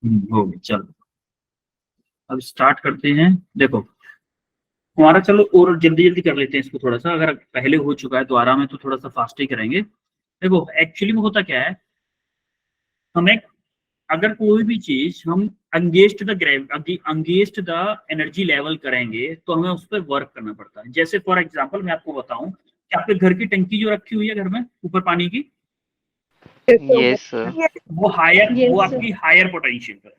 हो गई, चलो अब स्टार्ट करते हैं। देखो हमारा, चलो और जल्दी जल्दी कर लेते हैं इसको थोड़ा सा, अगर पहले हो चुका है दोबारा में तो थोड़ा सा फास्ट ही करेंगे। देखो एक्चुअली में होता क्या है, हमें अगर कोई भी चीज हम against the against the energy level करेंगे तो हमें उस पर वर्क करना पड़ता है। जैसे फॉर एग्जांपल मैं आपको बताऊं कि आपके घर की टंकी जो रखी हुई है घर में ऊपर पानी की, यस सर। वो हायर, वो Yes, sir. आपकी हायर पोटेंशियल पे है,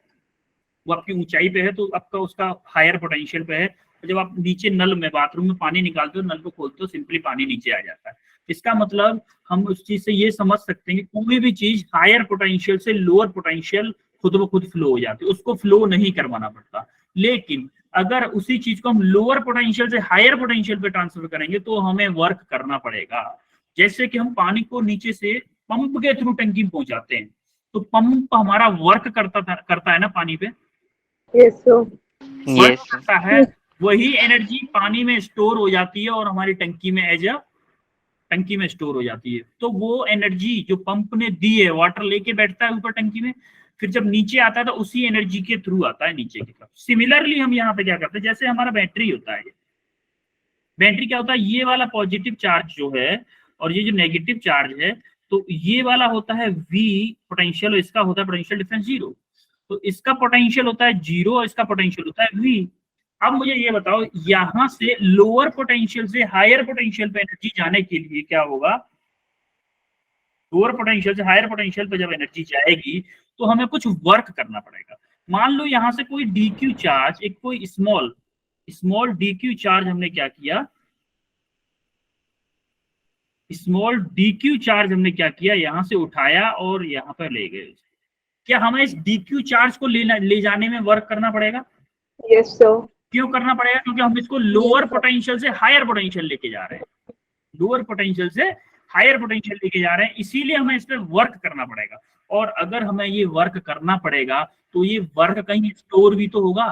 वो आपकी ऊंचाई पे है तो आपका उसका हायर पोटेंशियल पे है। तो जब आप नीचे नल में बाथरूम में पानी निकालते हो, नल को खोलते हो, सिंपली पानी नीचे आ जाता है। इसका मतलब हम उस चीज से ये समझ सकते हैं कि कोई भी चीज हायर पोटेंशियल से लोअर पोटेंशियल खुद ब खुद फ्लो हो जाती है, उसको फ्लो नहीं करवाना पड़ता। लेकिन अगर उसी चीज को हम लोअर पोटेंशियल से हायर पोटेंशियल पे ट्रांसफर करेंगे तो हमें वर्क करना पड़ेगा। जैसे कि हम पानी को नीचे से पंप के थ्रू टंकी में पहुंचाते हैं, तो पंप हमारा वर्क करता है ना पानी पे, Yes, sir. Work yes sir. करता है। वही एनर्जी पानी में स्टोर हो जाती है और हमारी टंकी में टंकी में स्टोर हो जाती है। तो वो एनर्जी जो पंप ने दी है, वाटर लेके बैठता है ऊपर टंकी में, फिर जब नीचे आता है तो उसी एनर्जी के थ्रू आता है नीचे की तरफ। सिमिलरली हम यहाँ पे क्या करते हैं, जैसे हमारा बैटरी होता है, बैटरी क्या होता है, ये वाला पॉजिटिव चार्ज जो है और ये जो नेगेटिव चार्ज है, तो ये वाला होता है V पोटेंशियल और इसका होता है पोटेंशियल डिफरेंस 0। तो इसका पोटेंशियल होता है 0 और इसका पोटेंशियल होता है V। अब मुझे ये बताओ, यहां से लोअर पोटेंशियल से हायर पोटेंशियल पे एनर्जी जाने के लिए क्या होगा, लोअर पोटेंशियल से हायर पोटेंशियल पे जब एनर्जी जाएगी तो हमें कुछ वर्क करना पड़ेगा। मान लो यहां से कोई DQ चार्ज, एक कोई स्मॉल स्मॉल DQ चार्ज हमने क्या किया, स्मॉल DQ चार्ज हमने क्या किया, यहां से उठाया और यहां पर ले गए। क्या हमें इस DQ चार्ज को ले जाने में वर्क करना पड़ेगा? Yes, sir. क्यों करना पड़ेगा? क्योंकि हम इसको लोअर पोटेंशियल से हायर पोटेंशियल लेके जा रहे हैं, लोअर पोटेंशियल से हायर पोटेंशियल लेके जा रहे हैं, इसीलिए हमें इस पर वर्क करना पड़ेगा। और अगर हमें ये वर्क करना पड़ेगा तो ये वर्क कहीं स्टोर भी तो होगा।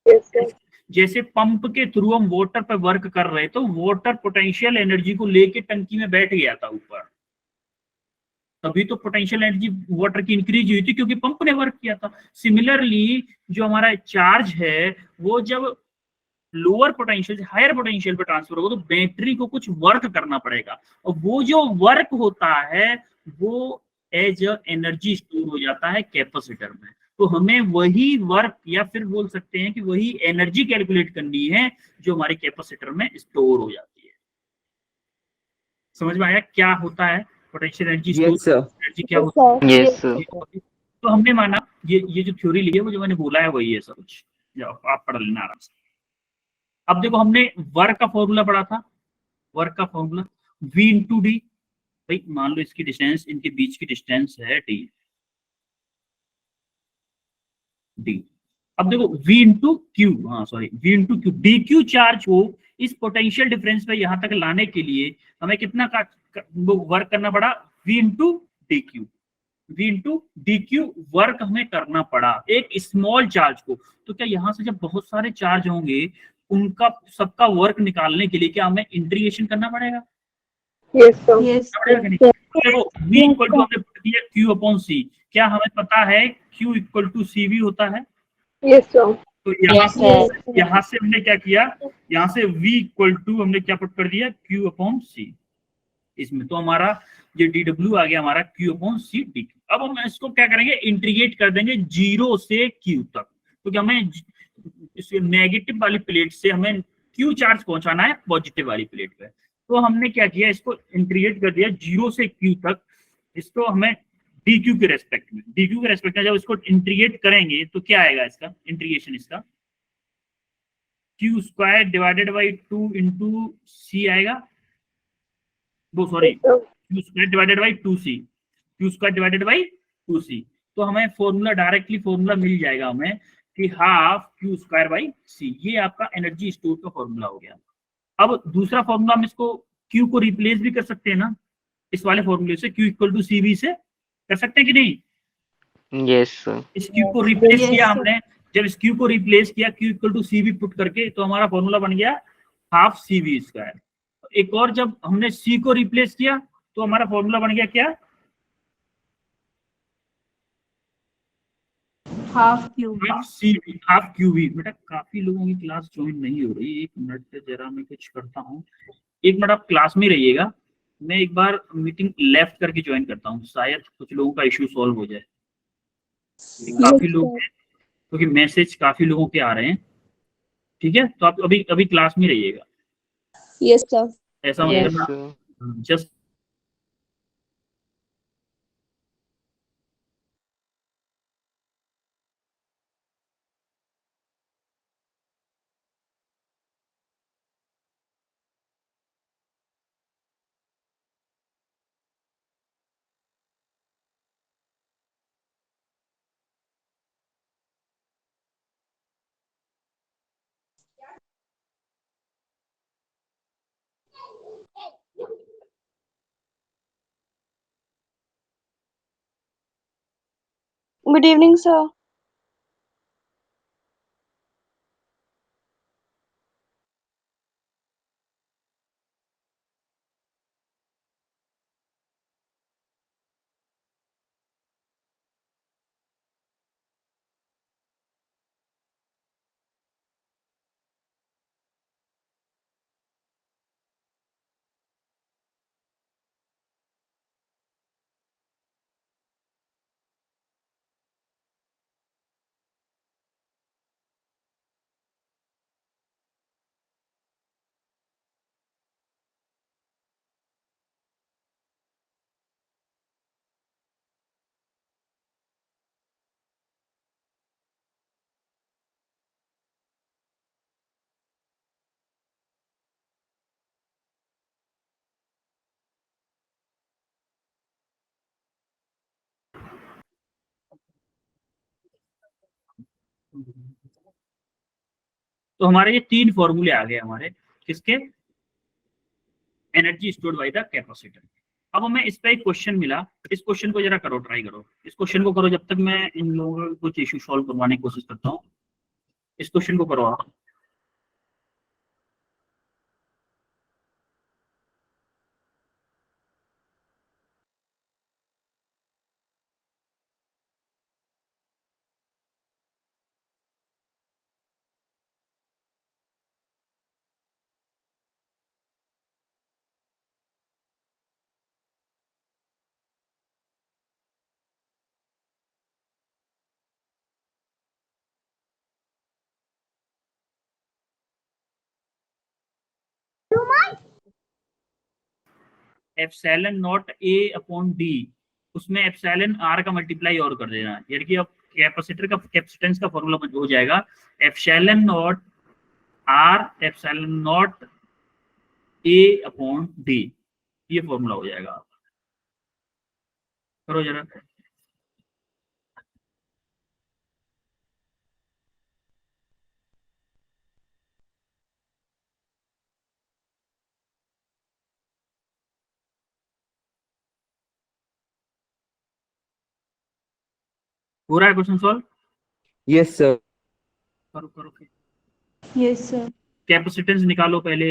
Yes, sir. जैसे पंप के थ्रू हम वाटर पे वर्क कर रहे, तो वाटर पोटेंशियल एनर्जी को लेके टंकी में बैठ गया था ऊपर, तभी तो पोटेंशियल एनर्जी वाटर की इंक्रीज हुई थी, क्योंकि पंप ने वर्क किया था। सिमिलरली जो हमारा चार्ज है वो जब लोअर पोटेंशियल से हायर पोटेंशियल पे ट्रांसफर होगा तो बैटरी को कुछ वर्क करना पड़ेगा, और वो जो वर्क होता है वो एज एनर्जी स्टोर हो जाता है कैपेसिटर में। तो हमें वही वर्क या फिर बोल सकते हैं कि वही एनर्जी कैलकुलेट करनी है जो हमारे कैपेसिटर में स्टोर हो जाती है। समझ में आया क्या होता है potential energy store, Yes, sir. Energy क्या Yes, होती है? sir. Yes Yes, sir. sir. तो हमने माना ये जो थ्योरी ली है वो जो मैंने बोला है वही है सब कुछ, जाओ आप पढ़ लेना आराम से। अब देखो हमने वर्क का फॉर्मूला पढ़ा था, वर्क का फॉर्मूला V इंटू डी। भाई मान लो इसकी डिस्टेंस, इनके बीच की डिस्टेंस है डी। अब देखो V इंटू क्यू, हाँ sorry V into Q, D Q charge को इस पोटेंशियल डिफरेंस पे यहां तक लाने के लिए हमें कितना वर्क करना पड़ा, V into D Q, V into D Q work हमें करना पड़ा एक स्मॉल चार्ज को। तो क्या यहां से जब बहुत सारे चार्ज होंगे उनका सबका वर्क निकालने के लिए क्या हमें इंटीग्रेशन करना पड़ेगा? Yes, sir. Yes, पड़ेगा कि नहीं? तो देखो V इक्वल टू हमने पुट दिया Q अपॉन सी, क्या हमें पता है Q इक्वल टू सी भी होता है? Yes, sir. तो यहाँ Yes, sir. यहाँ से हमने क्या किया, यहाँ से V इक्वल टू हमने क्या पुट कर दिया, Q अपॉन सी इसमें। तो हमारा ये DW आ गया हमारा Q अपॉन सी डी। अब हम इसको क्या करेंगे, इंटीग्रेट कर देंगे 0 से Q तक, क्योंकि हमें इस नेगेटिव वाली प्लेट से हमें Q चार्ज पहुंचाना है पॉजिटिव वाली प्लेट पे। तो हमने क्या किया, इसको इंटीग्रेट कर दिया 0 से Q तक। इसको हमें DQ के रेस्पेक्ट में, DQ के रेस्पेक्ट में जब इसको इंटीग्रेट करेंगे तो क्या आएगा इसका इंटीग्रेशन, इसका Q square divided by 2 into C आएगा, वो sorry Yes, sir. Q square divided by 2c, Q square divided by 2c। तो हमें फॉर्मूला डायरेक्टली फॉर्मूला मिल जाएगा हमें कि हाफ Q स्क्वायर बाई सी, ये आपका एनर्जी स्टोर का फॉर्मूला हो गया। अब दूसरा फॉर्मूला हम इसको Q को रिप्लेस भी कर सकते हैं ना, इस वाले फॉर्मूले से Q इक्वल टू सी से कर सकते हैं कि नहीं? Yes sir. इस Q को रिप्लेस Yes, किया sir. हमने, जब इस Q को रिप्लेस किया Q equal to C put करके, तो हमारा फॉर्मूला बन गया हाफ CV स्क्वायर। एक और जब हमने C को रिप्लेस किया तो हमारा फॉर्मूला बन गया क्या, half Q half C V, half Q V. बेटा काफी लोगों की क्लास ज्वाइन नहीं हो रही, एक मिनट जरा मैं कुछ करता हूँ, एक मिनट आप क्लास में रहिएगा, मैं एक बार मीटिंग लेफ्ट करके ज्वाइन करता हूँ, शायद कुछ लोगों का इश्यू सॉल्व हो जाए। काफी लोग हैं, क्योंकि मैसेज काफी लोगों के आ रहे हैं। ठीक है, तो आप अभी अभी क्लास में रहिएगा, Yes, sir. ऐसा मत Yes, करना। sir. Just Good evening, sir. तो हमारे ये तीन फॉर्मूले आ गए हमारे, किसके? Energy stored by the capacitor. अब हमें इस पे एक क्वेश्चन मिला, इस क्वेश्चन को जरा करो, ट्राई करो, इस क्वेश्चन को करो, जब तक मैं इन लोगों को कुछ इशू सॉल्व करवाने की कोशिश करता हूँ। इस क्वेश्चन को करो आप। Epsilon naught A upon D, उसमें एप्सिलॉन आर का मल्टीप्लाई और कर देना, यानी कि अब कैपेसिटर का कैपेसिटेंस का फॉर्मूला हो जाएगा epsilon naught R epsilon naught A upon D, ये फॉर्मूला हो जाएगा। करो जरा। हो रहा है क्वेश्चन सॉल्व? Yes sir. करो करो, यस सर। कैपेसिटेंस निकालो पहले।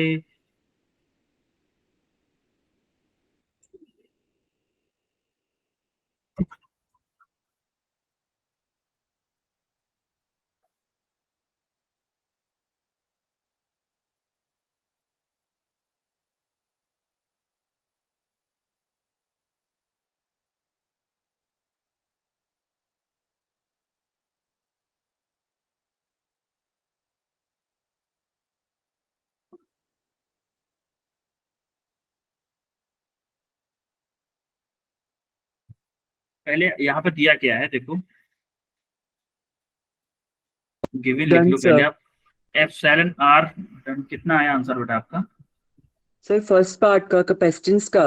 पहले यहाँ पे दिया क्या है देखो, गिवन लिख डन लो पहले सर। आप। एप्सिलॉन आर, कितना आया आंसर बेटा आपका? सर फर्स्ट पार्ट का कैपेसिटेंस का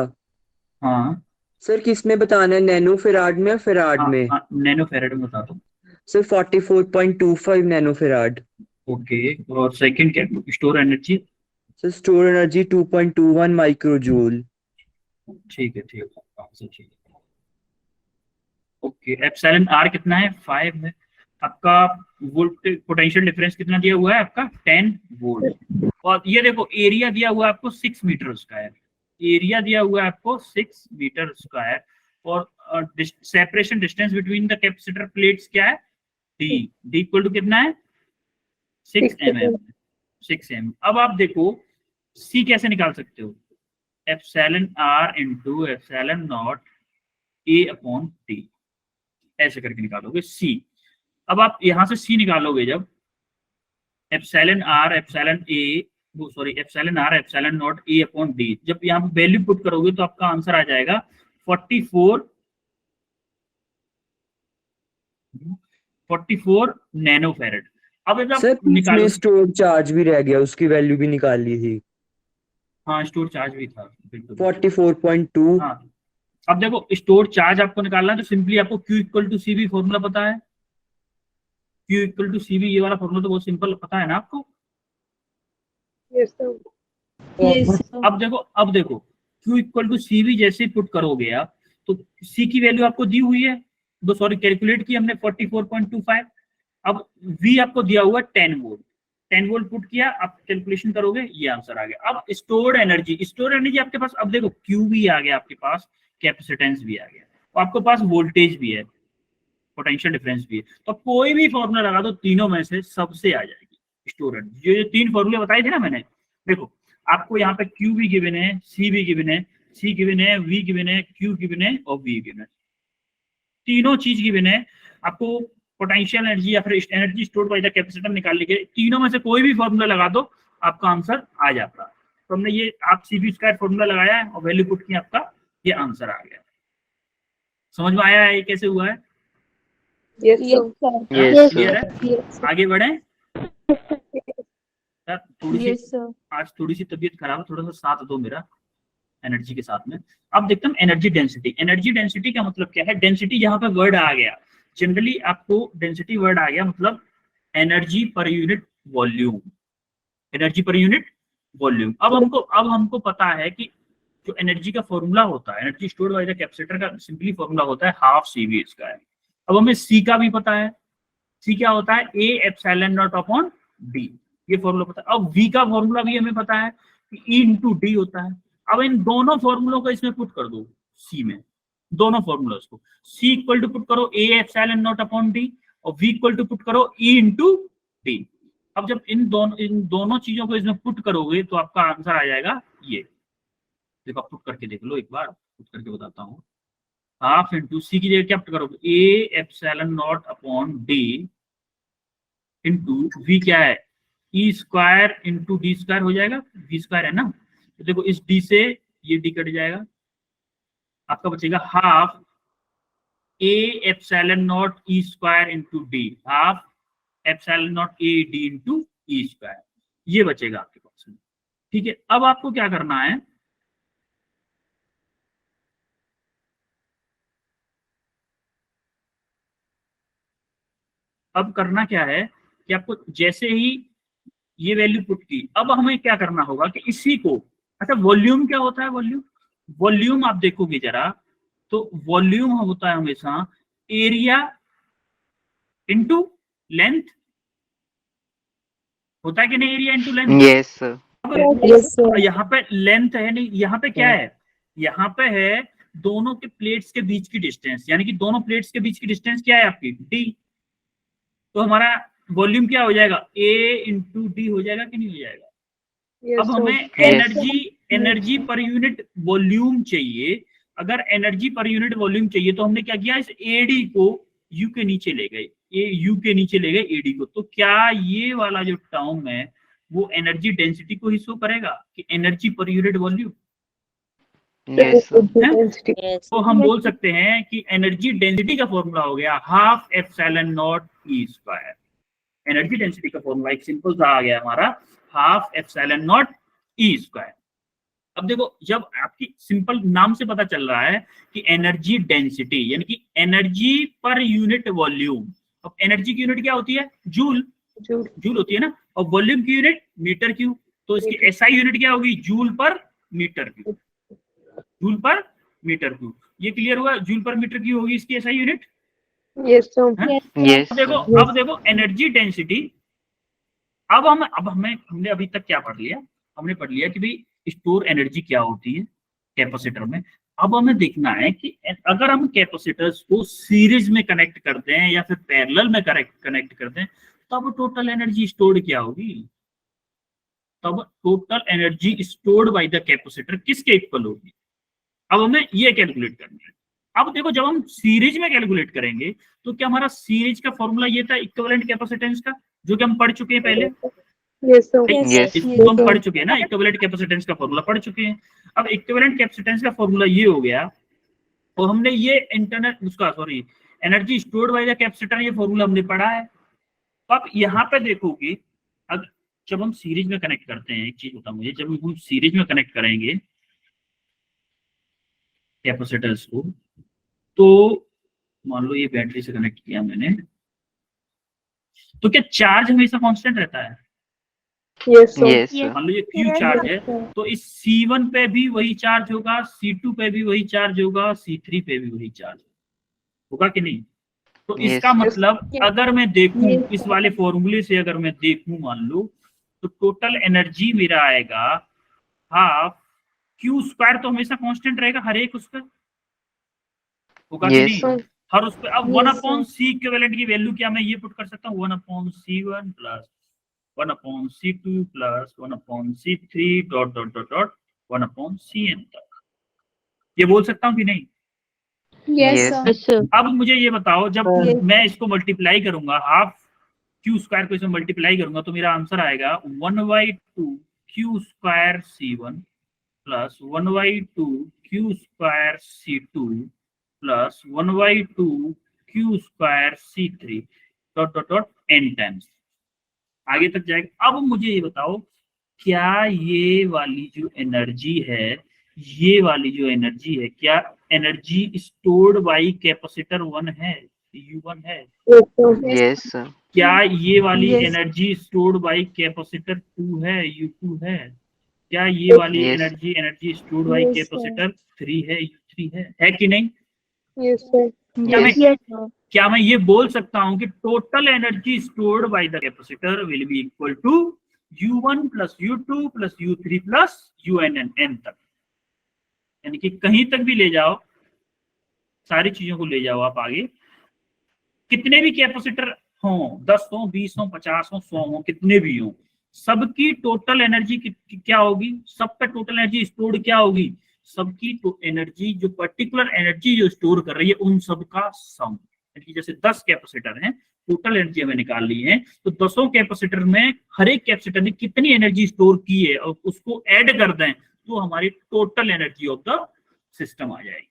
हाँ सर किस में बताना है, नैनो फेराड में या फेराड हाँ, में? हाँ नैनो फेराड में बता दो। Sir 44.25 nano farad. ओके, और सेकंड क्या? Store energy. Sir store energy 2.21 micro joule. ठीक है ठीक है, आंसर ठीक है। ओके, एप्सिलॉन आर कितना है? 5 है। आपका वोल्ट पोटेंशियल डिफरेंस कितना दिया हुआ है आपका? 10 वोल्ट। और ये देखो एरिया दिया हुआ है आपको 6 मीटर स्क्वायर, एरिया दिया हुआ है आपको 6 मीटर स्क्वायर। और separation distance between the capacitor plates क्या है? डी इक्वल टू कितना है 6 mm। 6 mm। अब आप देखो सी कैसे निकाल सकते हो, epsilon R into epsilon naught A upon T, ऐसे करके निकालोगे सी। अब आप यहां से सी निकालोगे जब एप्सिलॉन आर एप्सिलॉन ए वो sorry epsilon R epsilon naught A upon D, जब यहाँ पे वैल्यू पुट करोगे तो आपका आंसर आ जाएगा 44 नैनो फेरेड। अब जब सर निकालो, इसमें स्टोर चार्ज भी रह गया, उसकी वैल्यू भी निकाल ली थी। हाँ स्टोर चार्ज भी था बिल्कुल। 44.2। हाँ अब देखो स्टोर चार्ज आपको निकालना है तो सिंपली आपको Q equal to C B formula पता है, Q equal to C B, ये वाला फॉर्मूला तो बहुत सिंपल पता है ना आपको। Yes, sir. अब देखो Q equal to C B जैसे पुट करोगे आप तो C की वैल्यू आपको दी हुई है, दो सॉरी कैलकुलेट की हमने 44.25। अब V आपको दिया हुआ 10 वोल्ट, 10 वोल्ट पुट किया, आप कैलकुलेशन करोगे ये आंसर आ गया। अब स्टोर्ड एनर्जी आपके पास, अब देखो Q भी आ गया आपके पास, कैपेसिटेंस भी आ गया, तो आपके पास वोल्टेज भी है, पोटेंशियल डिफरेंस भी है, तो कोई भी फॉर्मूला लगा दो तीनों में से सबसे आ जाएगी स्टोर एनर्जी। जो तीन फॉर्मूले बताए थे ना मैंने, देखो आपको यहाँ पे Q भी गिवन है, C भी गिवन है, C गिवन है, V गिवन है, Q गिवन है और V गिवन है, तीनों चीज गिवन है। आपको पोटेंशियल एनर्जी या फिर energy stored by the capacitor निकालने के तीनों में से कोई भी फॉर्मूला लगा दो आपका आंसर आ जाता। तो हमने ये आप CB स्क्वायर फॉर्मूला लगाया है और वैल्यू पुट की, आपका ये आंसर आ गया। समझ में आया है ये कैसे हुआ है? Yes, Yes, sir. sir. Yes, clear sir. है? Yes. आगे बढ़े। थोड़ी सी Yes, sir. आज थोड़ी सी तबीयत खराब है, थोड़ा सा साथ दो मेरा एनर्जी के साथ में। अब देखते हैं एनर्जी डेंसिटी। एनर्जी डेंसिटी का मतलब क्या है? डेंसिटी जहां पे वर्ड आ गया, जनरली आपको डेंसिटी वर्ड आ गया मतलब energy per unit volume, energy per unit volume. अब हमको पता है कि जो एनर्जी का फॉर्मूला होता है, energy stored by the capacitor का सिंपली फॉर्मूला होता है हाफ CV इसका है। अब हमें C का भी पता है, C क्या होता है A epsilon naught upon D, ये फॉर्मूला पता है। अब V का फॉर्मूला भी हमें पता है कि E इंटू D होता है। अब इन दोनों फॉर्मूलों को इसमें पुट कर दो C में, दोनों फॉर्मूलास को। C इक्वल टू पुट करो A epsilon naught upon D और V इक्वल टू पुट करो E इंटू D। अब जब इन दोनों चीजों को इसमें पुट करोगे तो आपका आंसर आ जाएगा ये। देखो पुट करके देख लो, एक बार पुट करके बताता हूँ। हाफ इंटू C की जगह क्या पुट करोगे? A epsilon naught upon D into V क्या है? E square into D square हो जाएगा, V स्क्वायर है ना, तो देखो इस D से ये D कट जाएगा, आपका बचेगा half A epsilon not E square into D, half epsilon not A D into E square, ये बचेगा आपके पास में। ठीक है, अब आपको क्या करना है, अब करना क्या है कि आपको जैसे ही ये वैल्यू पुट की, अब हमें क्या करना होगा कि इसी को, अच्छा वॉल्यूम क्या होता है? वॉल्यूम आप देखोगे जरा तो वॉल्यूम होता है हमेशा एरिया इंटू लेंथ, होता है कि नहीं? Area into length. Yes, sir. Yes, sir. यहाँ पे लेंथ है नहीं, यहाँ पे क्या है? यहाँ पे है दोनों के प्लेट्स के बीच की डिस्टेंस, यानी कि दोनों प्लेट्स के बीच की डिस्टेंस क्या है आपकी? D। तो हमारा वॉल्यूम क्या हो जाएगा? A इंटू D हो जाएगा कि नहीं हो जाएगा? Yes, अब हमें sir. Energy per unit volume चाहिए। अगर एनर्जी पर यूनिट वॉल्यूम चाहिए तो हमने क्या किया, इस AD को U के नीचे ले गए, U के नीचे ले गए AD को। तो क्या ये वाला जो टर्म है वो एनर्जी डेंसिटी को ही शो करेगा कि energy per unit volume? Yes, sir. Density. तो हम बोल सकते हैं कि एनर्जी डेंसिटी का फॉर्मूला हो गया half epsilon not E square. Energy density का फॉर्मूला एक सिंपल सा आ गया हमारा, half epsilon not E square. अब देखो जब आपकी सिंपल नाम से पता चल रहा है कि एनर्जी डेंसिटी यानी कि एनर्जी पर यूनिट वॉल्यूम, अब एनर्जी की यूनिट क्या होती है? जूल, जूल होती है ना, और वॉल्यूम की यूनिट मीटर क्यूब, तो इसकी SI यूनिट क्या होगी? Joule per metre cube, joule per metre cube. ये क्लियर हुआ? जूल पर मीटर क्यूब होगी इसकी SI unit. Yes, sir. Yes, देखो sir. अब देखो एनर्जी डेंसिटी, अब हमने अभी तक क्या पढ़ लिया? हमने पढ़ लिया कि भाई स्टोर एनर्जी क्या होती है कैपेसिटर में। अब हमें देखना है कि अगर हम कैपेसिटर्स को सीरीज में कनेक्ट करते हैं या फिर पैरेलल में कनेक्ट करते हैं, तब टोटल एनर्जी स्टोर्ड क्या होगी, तब total energy stored by the capacitor किसके इक्वल होगी। अब हमें ये कैलकुलेट करना है। अब देखो, जब हम सीरीज में कैलकुलेट करेंगे तो क्या हमारा सीरीज का फॉर्मूला ये था इक्विवेलेंट कैपेसिटेंस का, जो कि हम पढ़ चुके हैं पहले। Yes, sir. Yes. इसको हम पढ़ चुके हैं ना, इक्विवेलेंट कैपेसिटेंस का फॉर्मूला पढ़ चुके हैं। अब इक्विवेलेंट कैपेसिटेंस का फॉर्मूला ये हो गया, तो हमने ये इंटरनल उसका sorry energy stored by the capacitor, ये फॉर्मूला हमने पढ़ा है। तो आप यहाँ पे देखोगे, अब जब हम सीरीज में कनेक्ट करते हैं, एक चीज बताऊं मुझे, जब हम सीरीज में कनेक्ट करेंगे कैपेसिटर्स को, तो मान लो ये बैटरी से कनेक्ट किया मैंने, तो क्या चार्ज हमेशा कांस्टेंट रहता है। Yes, sir. Yes, sir. मान लो ये Q चार्ज है, तो इस C1 पे भी वही चार्ज होगा, C2 पे भी वही चार्ज होगा, C3 पे भी वही चार्ज होगा कि नहीं। तो Yes. इसका मतलब अगर मैं देखूं Yes. इस वाले फॉर्मूले से, अगर मैं देखूं मान लो, तो टोटल एनर्जी मेरा आएगा हाफ Q स्क्वायर, तो हमेशा कांस्टेंट रहेगा हर एक उस पर, होगा कि Yes, नहीं, sir. हर उस पर। अब Yes, 1/C इक्विवेलेंट की वैल्यू क्या मैं ये पुट कर सकता हूँ, 1/C1 plus 1/C2 plus 1/C3 dot dot dot dot 1/Cn तक, ये बोल सकता हूँ कि नहीं। Yes, Yes. sir. Yes, sir. अब मुझे ये बताओ, जब Yes. मैं इसको मल्टीप्लाई करूंगा, हाफ Q स्क्वायर को इसमें मल्टीप्लाई करूंगा, तो मेरा आंसर आएगा 1/2 Q square C1 plus 1/2 Q square C2 plus 1/2 Q square C3 dot dot dot n times, आगे तक जाएगा। अब मुझे ये बताओ, क्या ये वाली जो एनर्जी है, ये वाली जो एनर्जी है, क्या एनर्जी स्टोर्ड बाय कैपेसिटर 1 है, U1 है। Yes, sir. Yes, sir. क्या ये वाली Yes. Energy stored bye capacitor 2 है, U2 है। क्या ये वाली Yes. Energy stored bye Yes, capacitor 3 है, U3 है कि नहीं। Yes, sir. क्या मैं Yes, sir. क्या मैं ये बोल सकता हूं कि total energy stored by the capacitor will be equal to U1 plus U2 plus U3 plus UNN तक, यानी कि कहीं तक भी ले जाओ, सारी चीजों को ले जाओ आप आगे, कितने भी कैपेसिटर हो, 10 हो, 20 हो, 50 हो, 100 हो, कितने भी हो, सबकी टोटल एनर्जी क्या होगी, सब पे टोटल एनर्जी स्टोर्ड क्या होगी, सबकी एनर्जी, जो पर्टिकुलर एनर्जी जो स्टोर कर रही है उन सब का सम। जैसे 10 कैपेसिटर हैं, टोटल एनर्जी हमें निकाल ली है, तो 10 कैपेसिटर में हर एक कैपेसिटर ने कितनी एनर्जी स्टोर की है और उसको ऐड कर दें, तो हमारी total energy of the system आ जाएगी।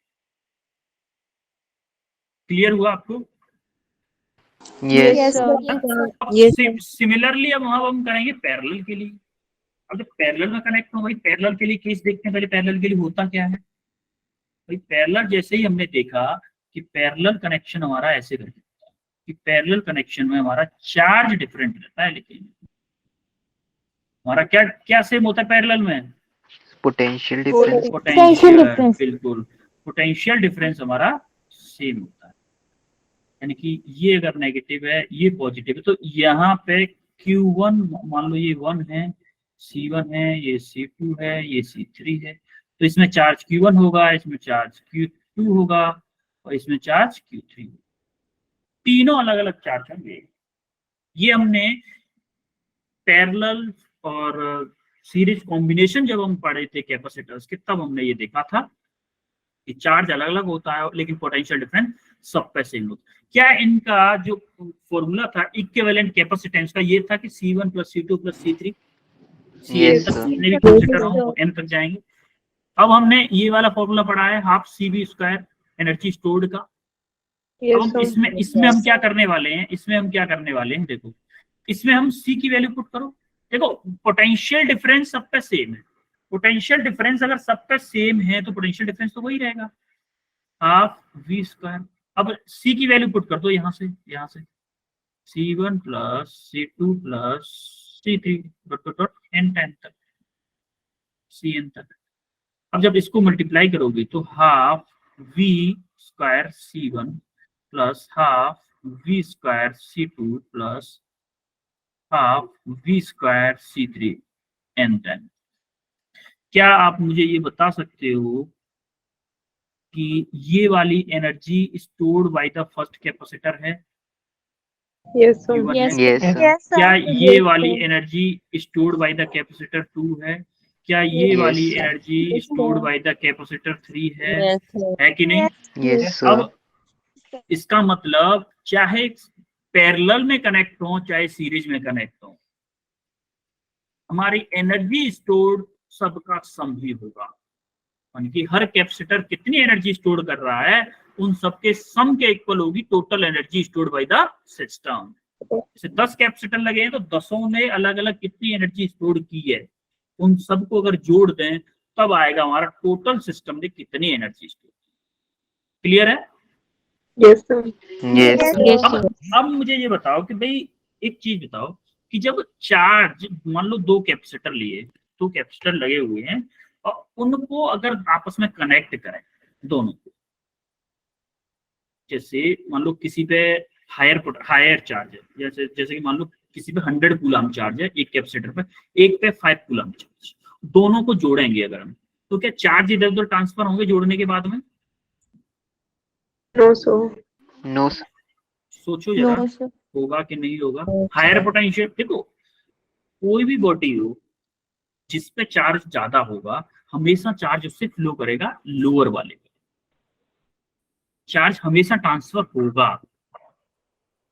क्लियर हुआ आपको। Yes, Yes, sir. sir. Yes, sir. Similarly अब हम करेंगे पैरेलल के लिए। अब जब पैरेलल में कनेक्ट हो, भाई पैरेलल के लिए केस देखते हैं, पहले पैरेलल के लिए होता क्या है। भाई पैरेलल जैसे ही हमने देखा कि पैरेलल कनेक्शन हमारा ऐसे करके होता है कि पैरेलल कनेक्शन में हमारा चार्ज डिफरेंट रहता है, लेकिन हमारा क्या क्या सेम होता है पैरेलल में, Potential difference. पोटेंशियल, बिल्कुल पोटेंशियल डिफरेंस हमारा सेम होता है। यानी कि ये अगर नेगेटिव है, ये पॉजिटिव है, तो यहाँ पे Q1 मान लो ये 1 है, C1 है, ये C2 है, ये C3 है, तो इसमें चार्ज Q1 होगा, इसमें चार्ज Q2 होगा और इसमें चार्ज Q3 होगा, तीनों अलग अलग चार्ज होंगे। ये हमने पैरेलल और सीरीज कॉम्बिनेशन जब हम पढ़े थे कैपेसिटर्स के, तब हमने ये देखा था कि चार्ज अलग अलग होता है लेकिन पोटेंशियल डिफरेंस सब पे सेम होता है। क्या इनका जो फॉर्मूला था इक्विवेलेंट कैपेसिटेंस का, ये था कि C1 plus C2 plus C3 Yes, तक sir. जितने भी कैपेसिटर हो वो n तक जाएंगे। अब हमने ये वाला फॉर्मूला पढ़ा है half CV square energy stored का। अब Yes, हम sir. इसमें हम क्या करने वाले हैं, इसमें हम क्या करने वाले हैं, देखो इसमें हम C की वैल्यू पुट करो। देखो पोटेंशियल डिफरेंस सब पे सेम है, पोटेंशियल डिफरेंस अगर सब पे सेम है तो पोटेंशियल डिफरेंस तो वही रहेगा, हाफ V स्क्वायर। अब C की वैल्यू पुट कर दो यहाँ से C1 plus C2 plus C3 dot dot dot n time तक Cn तक। अब जब इसको मल्टीप्लाई करोगे तो half V square C1 plus half V square C2 plus half V square C3 n time. क्या आप मुझे ये बता सकते हो कि ये वाली energy stored by the first capacitor है, Yes, sir. Q1 है। Yes, sir. Yes, क्या sir. ये Yes, वाली sir. Energy stored by the capacitor 2 है? क्या ये Yes, वाली sir. Energy Yes, stored sir. Bye the capacitor 3 है? Yes, sir. है कि नहीं? Yes, sir. अब इसका मतलब चाहे पैरेलल में कनेक्ट हो चाहे सीरीज में कनेक्ट हो, हमारी एनर्जी स्टोर्ड सबका सम ही होगा। यानी कि हर कैपेसिटर कितनी एनर्जी स्टोर कर रहा है, उन सबके सम के इक्वल होगी total energy stored by the system. जैसे 10 कैपेसिटर लगे हैं तो 10 ने अलग अलग कितनी एनर्जी स्टोर की है, उन सबको अगर जोड़ दें तब आएगा हमारा टोटल सिस्टम ने कितनी एनर्जी स्टोर की। क्लियर है? Yes, sir. Yes, sir. Yes, sir. अब मुझे ये बताओ कि भाई एक चीज बताओ कि जब चार्ज, मान लो 2 कैपेसिटर लिए, 2 कैपेसिटर लगे हुए हैं और उनको अगर आपस में कनेक्ट करें दोनों को, जैसे मान लो किसी पे हायर चार्ज है, जैसे जैसे कि मान लो किसी पे 100 कूलम चार्ज है एक कैपेसिटर पे, एक पे 5 कूलम चार्ज, दोनों को जोड़ेंगे अगर हम, तो क्या चार्ज इधर उधर ट्रांसफर होंगे जोड़ने के बाद में? No, sir. No, sir. सोचो जरा, No, sir. होगा कि नहीं होगा? हायर पोटेंशियल, देखो कोई भी बॉडी हो जिस पे चार्ज ज्यादा होगा हमेशा चार्ज उससे फ्लो करेगा लोअर वाले पे, चार्ज हमेशा ट्रांसफर होगा,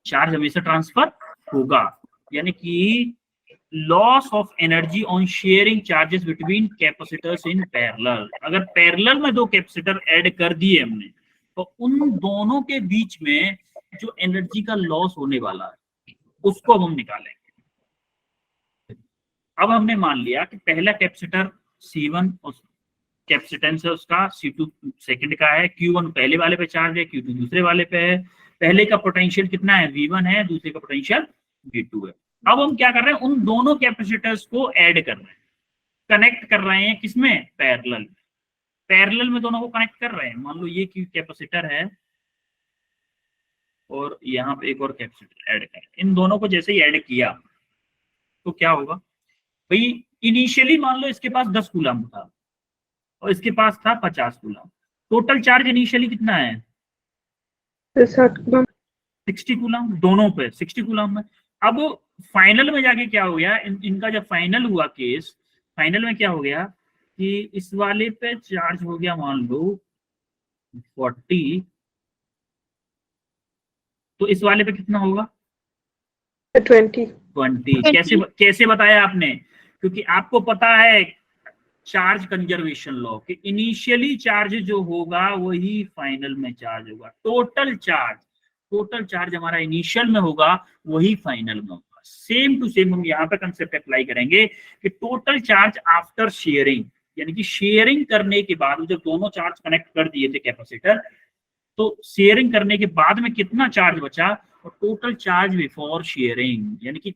चार्ज हमेशा ट्रांसफर होगा। यानी कि loss of energy on sharing charges between capacitors in parallel. अगर पैरेलल में 2 कैपेसिटर ऐड कर दिए हमने तो उन दोनों के बीच में जो एनर्जी का लॉस होने वाला है उसको अब हम निकालेंगे। अब हमने मान लिया कि पहला कैपेसिटर C1 कैपेसिटेंस है उसका, C2 सेकंड का है, Q1 पहले वाले पे चार्ज है, Q2 दूसरे वाले पे है। पहले का पोटेंशियल कितना है? V1 है, दूसरे का पोटेंशियल V2 है। अब हम क्या कर रहे हैं, उन दोनों कैपेसिटर्स को ऐड कर रहे हैं, कनेक्ट कर रहे हैं किसमें? पैरेलल। पैरेलल में दोनों को कनेक्ट कर रहे हैं। मान लो ये कैपेसिटर है और यहाँ पे एक और कैपेसिटर ऐड करें, इन दोनों को जैसे ही ऐड किया तो क्या होगा भाई? इनिशियली मान लो इसके पास 10 कूलम था और इसके पास था 50 कूलम, टोटल चार्ज इनिशियली कितना है? Yes, sir. 60 कूलम, दोनों पे 60 कूलम है। अब फाइनल में जाके क्या हो गया, इनका जब फाइनल हुआ केस, फाइनल में क्या हो गया कि इस वाले पे चार्ज हो गया मान लो 40, तो इस वाले पे कितना होगा? 20. 20। कैसे बताया आपने? क्योंकि आपको पता है चार्ज कंजर्वेशन लॉ कि इनिशियली चार्ज जो होगा वही फाइनल में चार्ज होगा। टोटल चार्ज हमारा इनिशियल में होगा वही फाइनल में होगा। सेम टू सेम हम यहाँ पे कंसेप्ट अप्लाई करेंगे कि टोटल चार्ज आफ्टर शेयरिंग, यानी कि शेयरिंग करने के बाद जब दोनों चार्ज कनेक्ट कर दिए थे कैपेसिटर, तो शेयरिंग करने के बाद में कितना चार्ज बचा, और टोटल चार्ज बिफोर शेयरिंग, यानी कि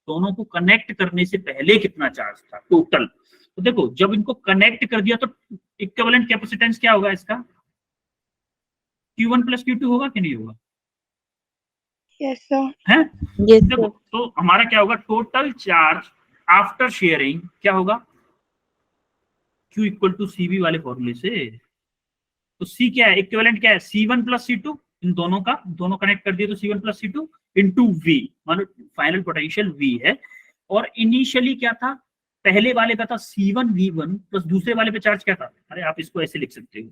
दोनों को कनेक्ट करने से पहले कितना चार्ज था टोटल। तो देखो जब इनको कनेक्ट कर दिया तो इक्विवेलेंट कैपेसिटेंस क्या होगा इसका? Q1 प्लस Q2 होगा कि नहीं होगा? Yes, sir. है? Yes, देखो sir. तो हमारा क्या होगा, टोटल चार्ज आफ्टर शेयरिंग क्या होगा? Q इक्वल टू CV वाले फॉर्मूले से। तो C क्या है? इक्विवेलेंट क्या है? C1 प्लस C2, इन दोनों का, दोनों कनेक्ट कर दिए तो C1 plus C2 into V, मानो फाइनल पोटेंशियल V है। और इनिशियली क्या था? पहले वाले का था C1 V1 प्लस दूसरे वाले पे चार्ज क्या था? अरे आप इसको ऐसे लिख सकते हो,